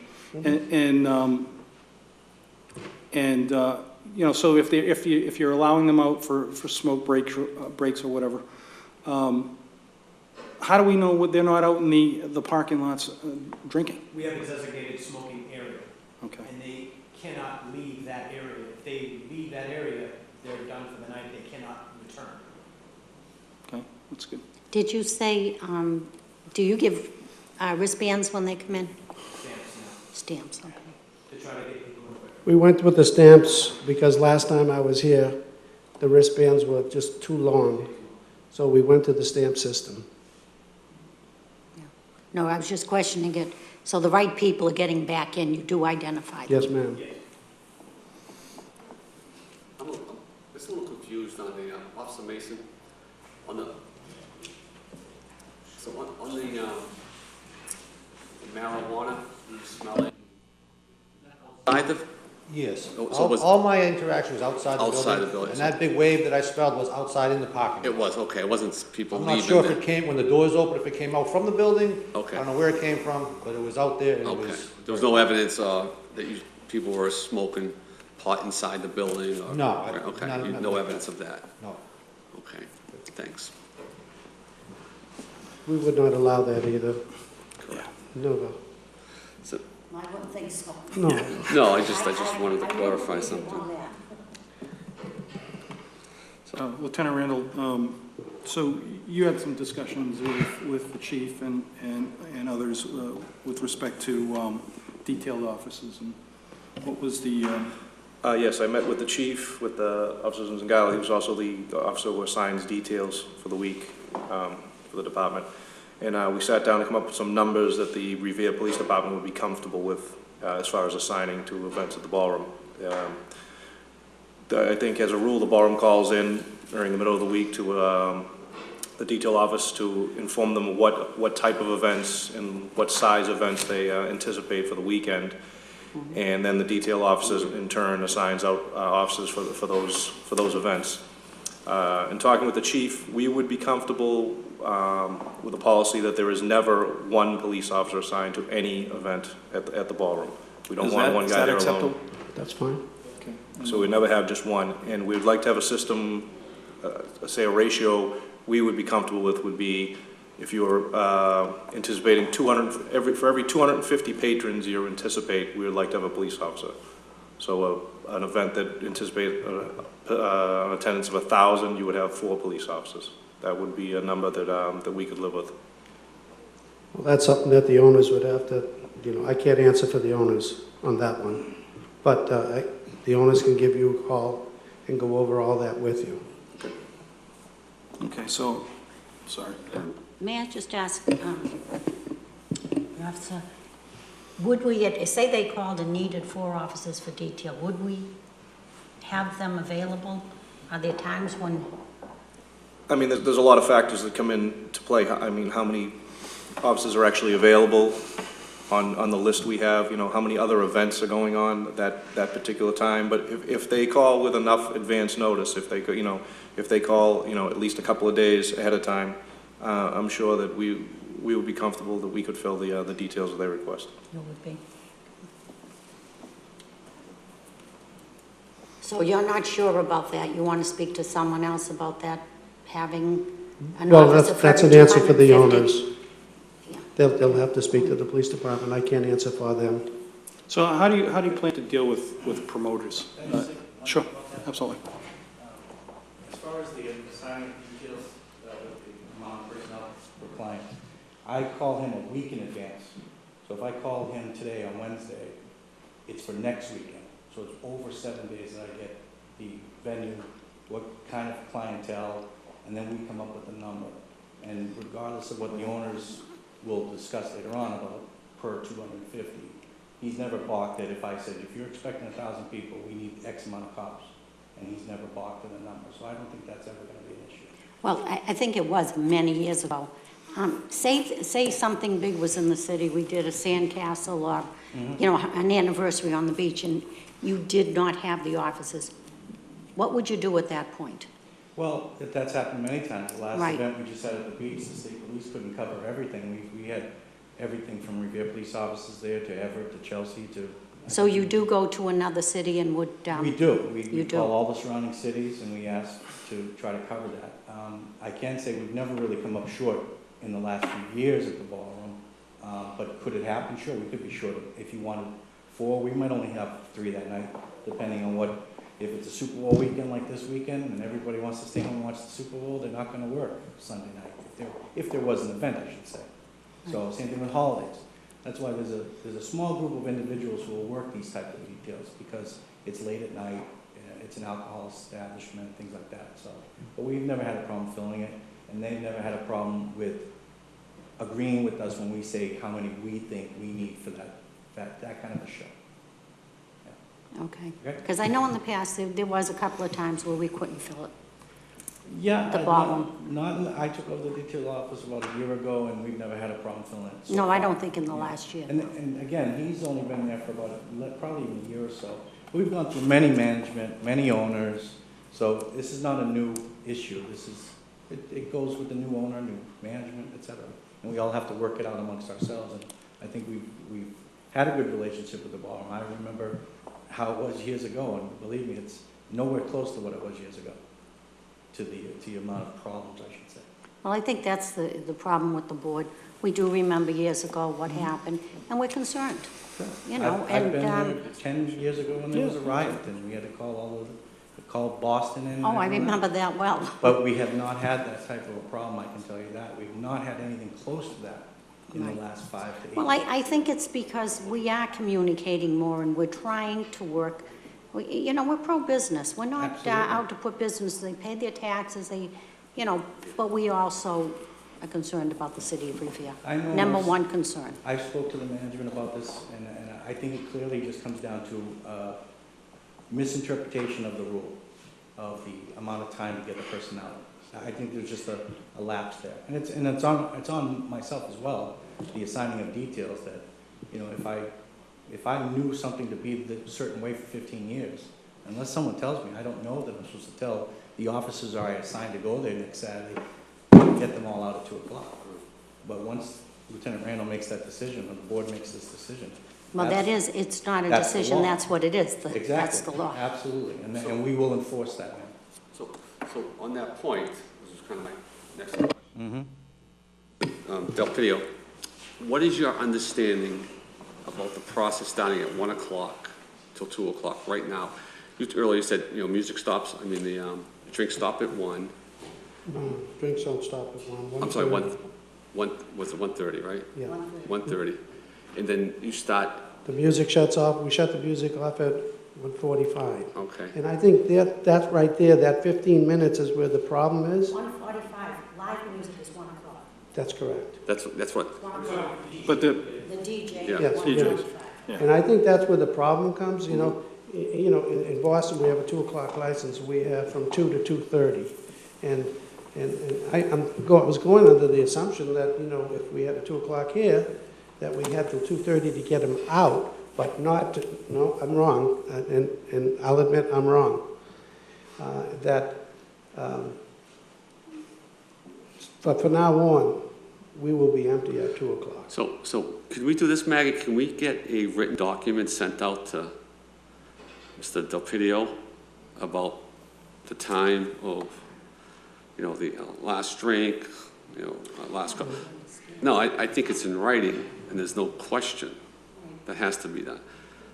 So if you're allowing them out for smoke breaks or whatever, how do we know they're not out in the parking lots drinking? We have a designated smoking area. Okay. And they cannot leave that area. If they leave that area, they're done for the night. They cannot return. Okay, that's good. Did you say, do you give wristbands when they come in? Stamps now, Stamps, okay. to try to get people in quick. We went with the stamps because last time I was here, the wristbands were just too long. So we went to the stamp system. No, I was just questioning it. So the right people are getting back in, you do identify them? Yes, ma'am. I'm just a little confused on the, Officer Mason, on the marijuana, you smell it? Outside the, Yes. Oh, so was- All my interaction was outside the building. Outside the building. And that big wave that I smelled was outside in the parking lot. it was, okay, it wasn't people I'm leaving not sure if there. it came, when the doors opened, if it came out from the building. Okay. I don't know where it came from, but it was out there and it Okay, was. there was no evidence, that people were smoking pot inside the building or? No, Okay, none no of evidence of that, No. okay, thanks. We would not allow that either. Correct. No. So, I wouldn't think so. No. no, I just wanted to clarify something. Lieutenant Randall, so you had some discussions with the chief and others with respect to detailed officers, and what was the, Yes, I met with the chief, with the officers in Zingale. He was also the officer who assigns details for the week for the department. And we sat down to come up with some numbers that the Revere Police Department would be comfortable with as far as assigning to events at the ballroom. I think as a rule, the ballroom calls in during the middle of the week to the detail office to inform them what type of events and what size events they anticipate for the weekend. And then the detail officers in turn assigns out officers for those events. In talking with the chief, we would be comfortable with a policy that there is never one police officer assigned to any event at the ballroom. We don't want one guy there alone. That's fine. okay. So we never have just one, and we'd like to have a system, say a ratio we would be comfortable with would be if you're anticipating 200, for every 250 patrons you anticipate, we would like to have a police officer. So an event that anticipates an attendance of 1,000, you would have 4 police officers. That would be a number that we could live with. Well, that's something that the owners would have to, I can't answer for the owners on that one. But the owners can give you a call and go over all that with you. Okay, so, sorry. May I just ask, Officer, would we, say they called and needed 4 officers for detail, would we have them available? Are there times when, I mean, there's a lot of factors that come into play. I mean, how many officers are actually available on the list we have? How many other events are going on that particular time? But if they call with enough advance notice, if they call, at least a couple of days ahead of time, I'm sure that we would be comfortable that we could fill the details of their request. it would be? So you're not sure about that? You want to speak to someone else about that, having an Well, officer for that's an every answer for the 250? owners. Yeah. They'll have to speak to the police department. I can't answer for them. So how do you plan to deal with promoters? Sure, absolutely. As far as the assignment details with the amount of personnel for clients, I call him a week in advance. So if I call him today on Wednesday, it's for next weekend. So it's over 7 days that I get the venue, what kind of clientele, and then we come up with a number. And regardless of what the owners will discuss later on about per 250, he's never balked at if I said, if you're expecting 1,000 people, we need X amount of cops. And he's never balked at a number. So I don't think that's ever going to be an issue. Well, I think it was many years ago. Say something big was in the city, we did a sandcastle or, an anniversary on the beach, and you did not have the officers. What would you do at that point? Well, that's happened many times. The last Right. event we just had at the beach, the state police couldn't cover everything. We had everything from Revere police officers there to Everett to Chelsea to... So you do go to another city and would... We do. We you do. call all the surrounding cities and we ask to try to cover that. I can say we've never really come up short in the last few years at the ballroom, but could it happen? Sure, we could be short. If you wanted 4, we might only have 3 that night, depending on what... If it's a Super Bowl weekend like this weekend and everybody wants to stay home and watch the Super Bowl, they're not going to work Sunday night, if there was an event, I should say. So same thing with holidays. That's why there's a small group of individuals who will work these type of details because it's late at night, it's an alcohol establishment, things like that. So, but we've never had a problem filling it, and they've never had a problem with agreeing with us when we say how many we think we need for that kind of a show. Okay. Okay. Because I know in the past, there was a couple of times where we couldn't fill it. Yeah, The ballroom. I took over the detail office about a year ago, and we've never had a problem filling it. so No, I far. don't think in the last year. And again, he's only been there for about, probably even a year or so. We've gone through many management, many owners, so this is not a new issue. It goes with the new owner, new management, et cetera. And we all have to work it out amongst ourselves, and I think we've had a good relationship with the ballroom. I remember how it was years ago, and believe me, it's nowhere close to what it was years ago, to the amount of problems, I should say. Well, I think that's the problem with the board. We do remember years ago what happened, and we're concerned, you know, I've been and, there 10 years ago when there was a riot, and we had to call Boston in. and oh, I everyone. remember that well. But we have not had that type of a problem, I can tell you that. We've not had anything close to that in the last 5 to 8 Well, years. I think it's because we are communicating more and we're trying to work, we're pro-business. We're not Absolutely. out to put business, they pay their taxes, but we also are concerned about the city of Revere. I know Number it's- one concern. I spoke to the management about this, and I think it clearly just comes down to misinterpretation of the rule, of the amount of time to get the personnel. I think there's just a lapse there. And it's on myself as well, the assigning of details that, if I knew something to be a certain way for 15 years, unless someone tells me, I don't know that I'm supposed to tell the officers I assigned to go there next Saturday, get them all out at 2 o'clock. But once Lieutenant Randall makes that decision, or the board makes this decision. Well, it's not a that's the decision, law. that's what it is. Exactly. That's the law. Absolutely, and we will enforce that, ma'am. So on that point, this is kind of my next question. Delphio, what is your understanding about the process starting at 1 o'clock till 2 o'clock right now. You earlier said, you know, music stops, I mean, the drinks stop at 1. No, drinks don't stop at 1. I'm sorry, 1, was it 1:30, right? Yeah. 1:30. And then you start, The music shuts off, we shut the music off at 1:45. okay. And I think that right there, that 15 minutes is where the problem is. 1:45, live music is 1 o'clock. That's correct. That's what, 1 o'clock. But the, The DJ, Yeah. Yes, 1:45. Yeah. And I think that's where the problem comes, you know. In Boston, we have a 2 o'clock license, we have from 2 to 2:30. And I was going under the assumption that, you know, if we had a 2 o'clock here, that we had till 2:30 to get them out, but not, no, I'm wrong, and I'll admit I'm wrong. But from now on, we will be empty at 2 o'clock. so can we do this, Maggie? Can we get a written document sent out to Mr. Delpidio about the time of, you know, the last drink, you know, last cup? No, I think it's in writing, and there's no question that has to be done.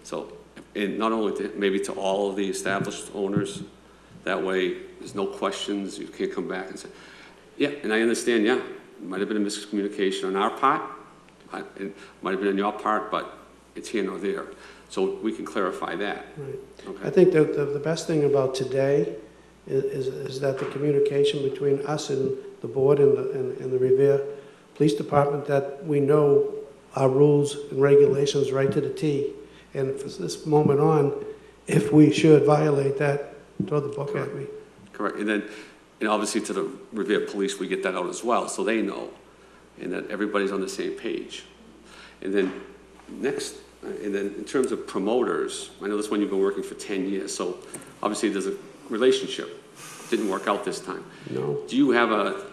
So, and not only maybe to all of the established owners, that way there's no questions, you can't come back and say, yeah, and I understand, yeah, it might have been a miscommunication on our part, it might have been on your part, but it's here nor there. So we can clarify that. Right. Okay. I think that the best thing about today is that the communication between us and the board and the Revere Police Department, that we know our rules and regulations right to the T. And from this moment on, if we should violate that, throw the book at me. Correct, and then, and obviously to the Revere Police, we get that out as well, so they know, and that everybody's on the same page. And then next, and then in terms of promoters, I know this one you've been working for 10 years, so obviously there's a relationship. Didn't work out this time. No. Do you have a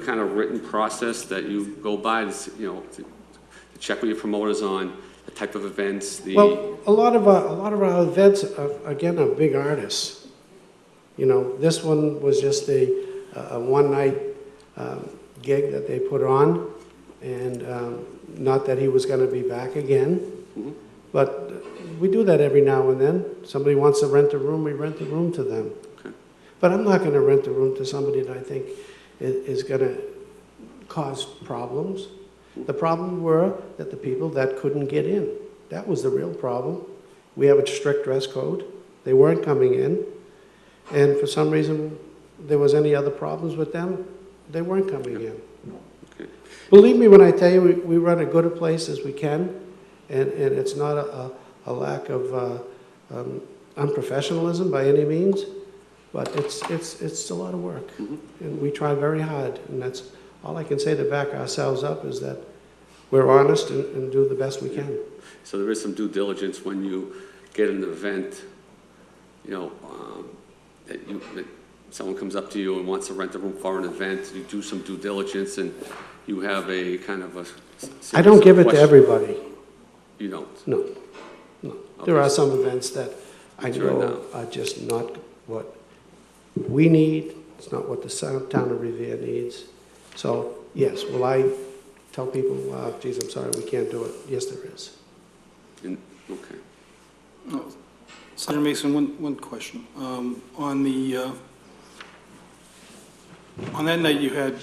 kind of written process that you go by to, you know, to check with your promoters on the type of events, the? Well, a lot of our events, again, are big artists. You know, this one was just a one-night gig that they put on, and not that he was going to be back again. Mm-hmm. But we do that every now and then. Somebody wants to rent a room, we rent the room to them. Okay. But I'm not going to rent a room to somebody that I think is going to cause problems. The problem were that the people that couldn't get in. That was the real problem. We have a strict dress code. They weren't coming in. And for some reason, there was any other problems with them, they weren't coming in. Okay. Believe me when I tell you, we run as good a place as we can, and it's not a lack of unprofessionalism by any means, but it's a lot of work. Mm-hmm. And we try very hard, and that's all I can say to back ourselves up, is that we're honest and do the best we can. So there is some due diligence when you get an event, you know, that someone comes up to you and wants to rent a room for an event, you do some due diligence and you have a kind of a... I don't give it to question. everybody. You don't? No, no. Okay. There are some events that I Sure, know no. are just not what we need. It's not what the town of Revere needs. So, yes, will I tell people, geez, I'm sorry, we can't do it? Yes, there is. Okay. No. Senator Mason, one question. On that night, you had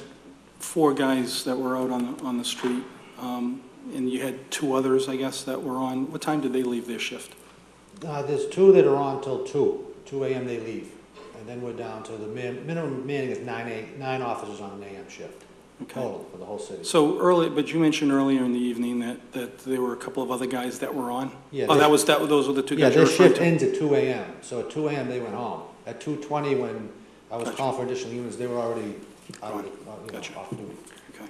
4 guys that were out on the street, and you had 2 others, I guess, that were on. What time did they leave their shift? There's 2 that are on till 2 a.m. they leave. And then we're down to the minimum manning is 9 officers on an a.m. shift. Okay. Total for the whole city. So early, but you mentioned earlier in the evening that there were a couple of other guys that were on? Yeah, Oh, they- those were the 2 Yeah, guys you their were referring shift to? ends at 2 a.m. So at 2 a.m. they went home. At 2:20, when I was Gotcha. calling for additional units, they were already out Gone. of, Gotcha. off duty. Okay.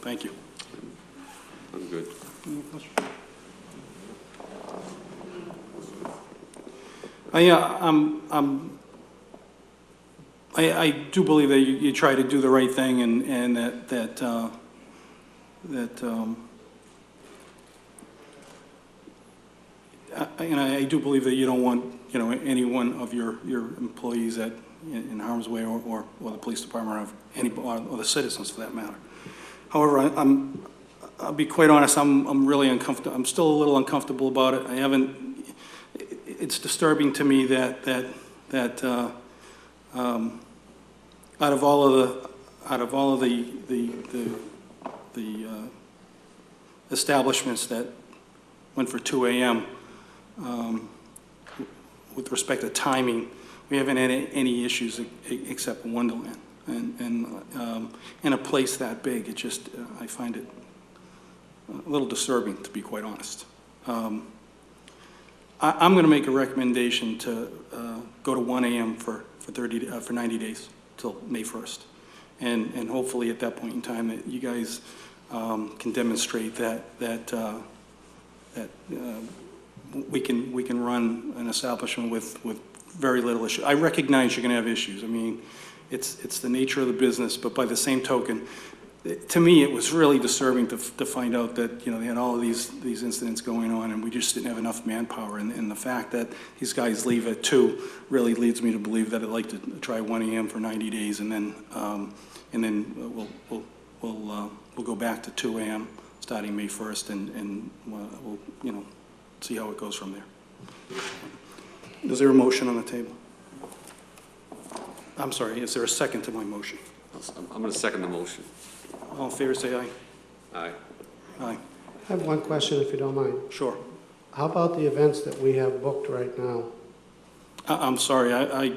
Thank you. I'm good. Any questions? I do believe that you try to do the right thing and I do believe that you don't want, you know, any one of your employees in harm's way or the police department or the citizens for that matter. However, I'll be quite honest, I'm really uncomfortable. I'm still a little uncomfortable about it. I haven't it's disturbing to me that out of all of the establishments that went for 2 a.m., with respect to timing, we haven't had any issues except Wonderland. And in a place that big, it just, I find it a little disturbing, to be quite honest. I'm going to make a recommendation to go to 1 a.m. for 90 days till May 1st. And hopefully at that point in time that you guys can demonstrate that we can run an establishment with very little issue. I recognize you're going to have issues. I mean, it's the nature of the business, but by the same token, to me, it was really disturbing to find out that, they had all of these incidents going on, and we just didn't have enough manpower. And the fact that these guys leave at 2 really leads me to believe that I'd like to try 1 a.m. for 90 days, and then we'll go back to 2 a.m. starting May 1st, and we'll see how it goes from there. Is there a motion on the table? I'm sorry, is there a second to my motion? I'm going to second the motion. All in favor, say aye. Aye. Aye. I have one question, if you don't mind. Sure. How about the events that we have booked right now? I'm sorry, I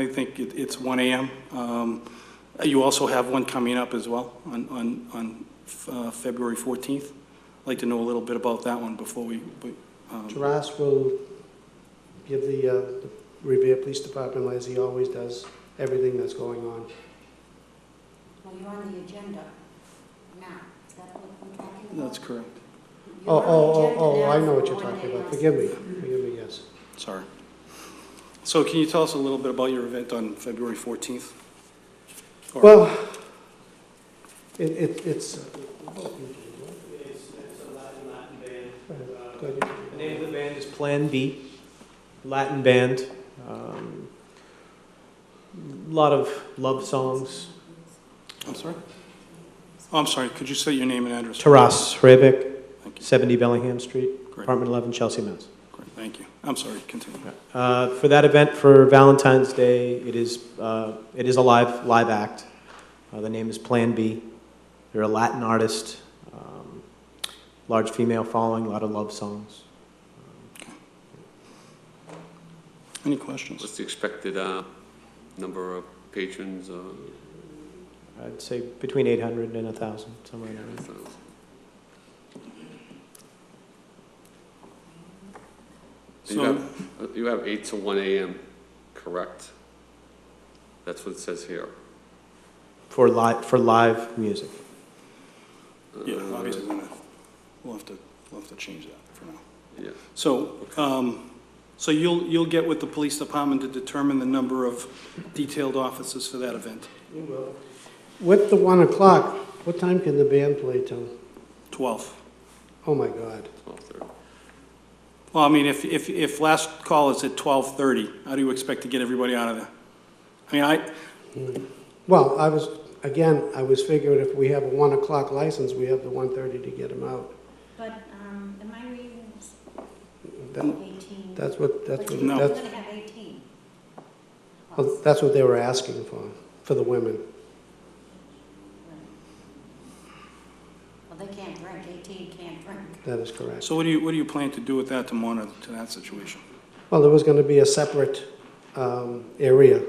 think it's 1 a.m. You also have one coming up as well on February 14th. I'd like to know a little bit about that one before we Taras will give the Revere Police Department, as he always does, everything that's going on. Well, you're on the agenda now. Is that what we're talking about? That's correct. You're on the agenda now I know what for you're 1 talking about. a.m. Forgive me, yes. Sorry. So can you tell us a little bit about your event on February 14th? Or- Well, it's... It's a Latin band. Go ahead. The name of the band is Plan B, Latin band. A lot of love songs. I'm sorry? Oh, I'm sorry, could you say your name and address? Taras Hrevik, Thank you. 70 Bellingham Street, Great. apartment 11, Chelsea, Mass. Great, thank you. I'm sorry, continue. For that event for Valentine's Day, it is a live act. The name is Plan B. They're a Latin artist, large female following, a lot of love songs. Any questions? What's the expected number of patrons? I'd say between 800 and 1,000, somewhere in that range. So, You have 8 to 1 a.m., correct? That's what it says here. For live music. yeah, obviously, we'll have to change that for now. Yeah. So you'll get with the police department to determine the number of detailed officers for that event? With the 1 o'clock, what time can the band play till? 12. Oh, my God. 12:30. Well, I mean, if last call is at 12:30, how do you expect to get everybody out of there? I mean, Well, I was figuring if we have a 1 o'clock license, we have the 1:30 to get them out. But am I reading this? That- 18? That's what, But you're No. going to have 18. well, that's what they were asking for the women. Well, they can't drink, 18 can't drink. That is correct. so what do you plan to do with that to monitor to that situation? Well, there was going to be a separate area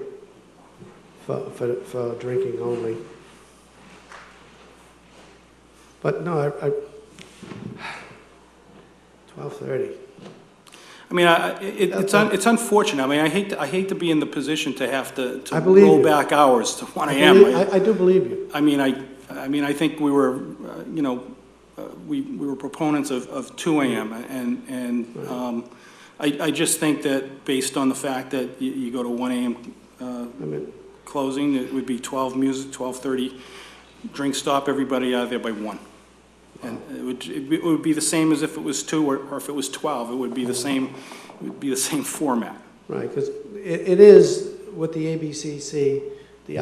for drinking only. But no, 12:30. I mean, it's unfortunate. I mean, I hate to be in the position to have to I believe roll you. back hours to 1 a.m. I do believe you. I mean, I think we were, we were proponents of 2 a.m. and I just think that based on the fact that you go to 1 a.m. I mean, closing, it would be 12 music, 12:30, drink stop, everybody out of there by 1. And it would be the same as if it was 2 or if it was 12, it would be the same format. right, because it is with the ABCC, the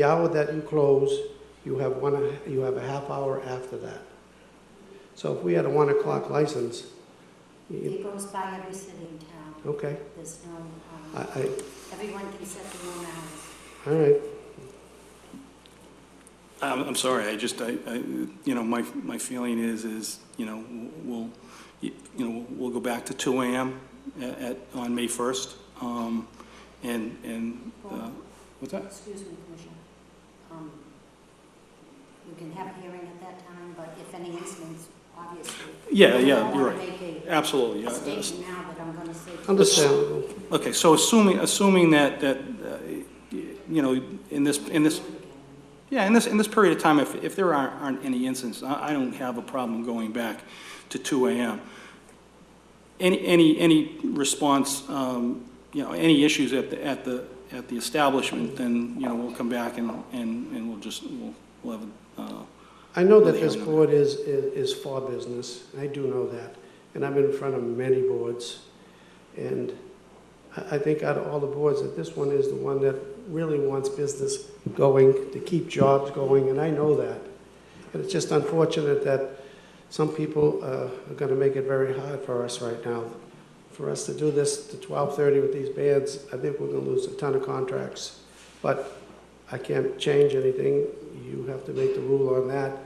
hour that you close, you have a half hour after that. So if we had a 1 o'clock license, It goes by every city and town. Okay, There's no, I, everyone can set their own hours. all right. I'm sorry, you know, my feeling is, you know, we'll go back to 2 AM on May 1st. What's that? Excuse me, Commissioner. We can have a hearing at that time, but if any incidents, obviously. Yeah, I yeah, don't you're wanna right. make Absolutely. a statement now that I'm gonna say. Understandable. Okay, so assuming that, you know, in this period of time, if there aren't any incidents, I don't have a problem going back to 2 AM. Any response, you know, any issues at the establishment, then, you know, we'll come back and we'll have a, I know that this board is for business, I do know that, and I've been in front of many boards, and I think out of all the boards, that this one is the one that really wants business going, to keep jobs going, and I know that. And it's just unfortunate that some people are gonna make it very hard for us right now. For us to do this to 12:30 with these bands, I think we're gonna lose a ton of contracts. But I can't change anything, you have to make the rule on that.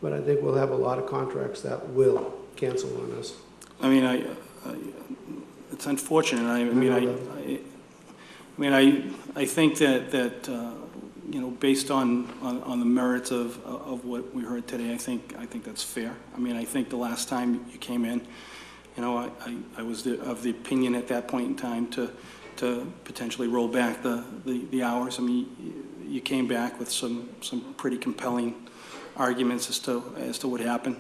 But I think we'll have a lot of contracts that will cancel on us. I mean, it's unfortunate, I think that, you know, based on the merits of what we heard today, I think that's fair. I mean, I think the last time you came in, you know, I was of the opinion at that point in time to potentially roll back the hours. I mean, you came back with some pretty compelling arguments as to what happened.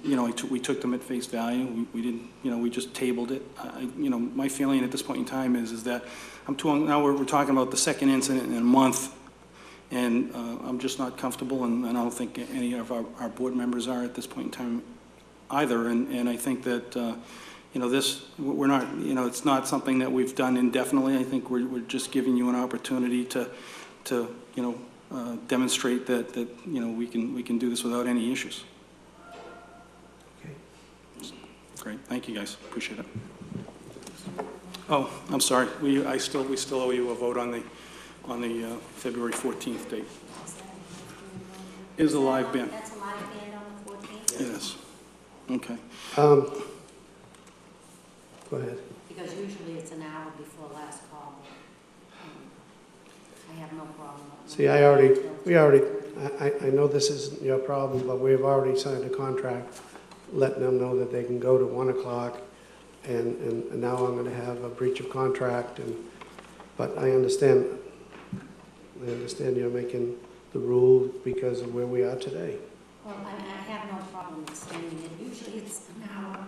You know, we took them at face value. We didn't, you know, we just tabled it. You know, my feeling at this point in time is that now we're talking about the second incident in a month, and I'm just not comfortable, and I don't think any of our board members are at this point in time either. And I think that, you know, we're not, you know, it's not something that we've done indefinitely. I think we're just giving you an opportunity to you know, demonstrate that you know, we can do this without any issues. Okay. Great, thank you guys, appreciate it. Oh, I'm sorry, we still owe you a vote on the February 14th date. Is a live band. That's a live band on the 14th? Yes. Okay. Go ahead. Because usually it's an hour before last call. I have no problem. See, I know this isn't your problem, but we've already signed a contract letting them know that they can go to 1 o'clock, and now I'm gonna have a breach of contract, but I understand you're making the rule because of where we are today. Well, I have no problem extending it. Usually it's an hour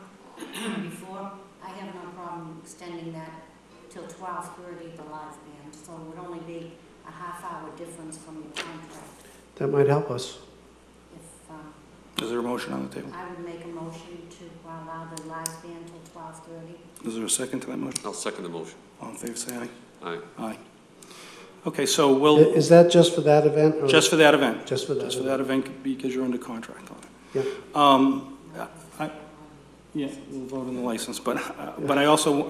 before. I have no problem extending that till 12:30, the live band. So it would only be a half-hour difference from your contract. That might help us. If, Is there a motion on the table? I would make a motion to allow the live band till 12:30. Is there a second to that motion? I'll second the motion. All in favor, say aye. Aye. Aye. Okay, so we'll, Is that just for that event? or- just for that event. Just for that Just for that event, because you're under contract on it. Yeah. Yeah, we'll vote on the license, but I also,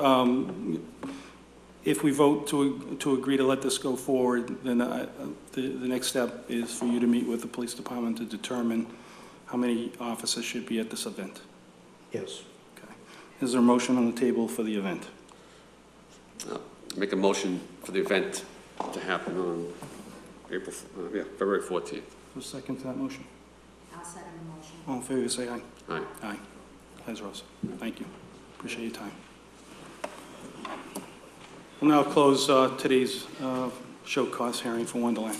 if we vote to agree to let this go forward, then the next step is for you to meet with the police department to determine how many officers should be at this event. Yes. Okay. Is there a motion on the table for the event? Make a motion for the event to happen on February 14th. A second to that motion? I'll second the motion. All in favor, say aye. Aye. Aye. Ayes, Rosa. Thank you. Appreciate your time. We'll now close today's show cause hearing for Wonderland.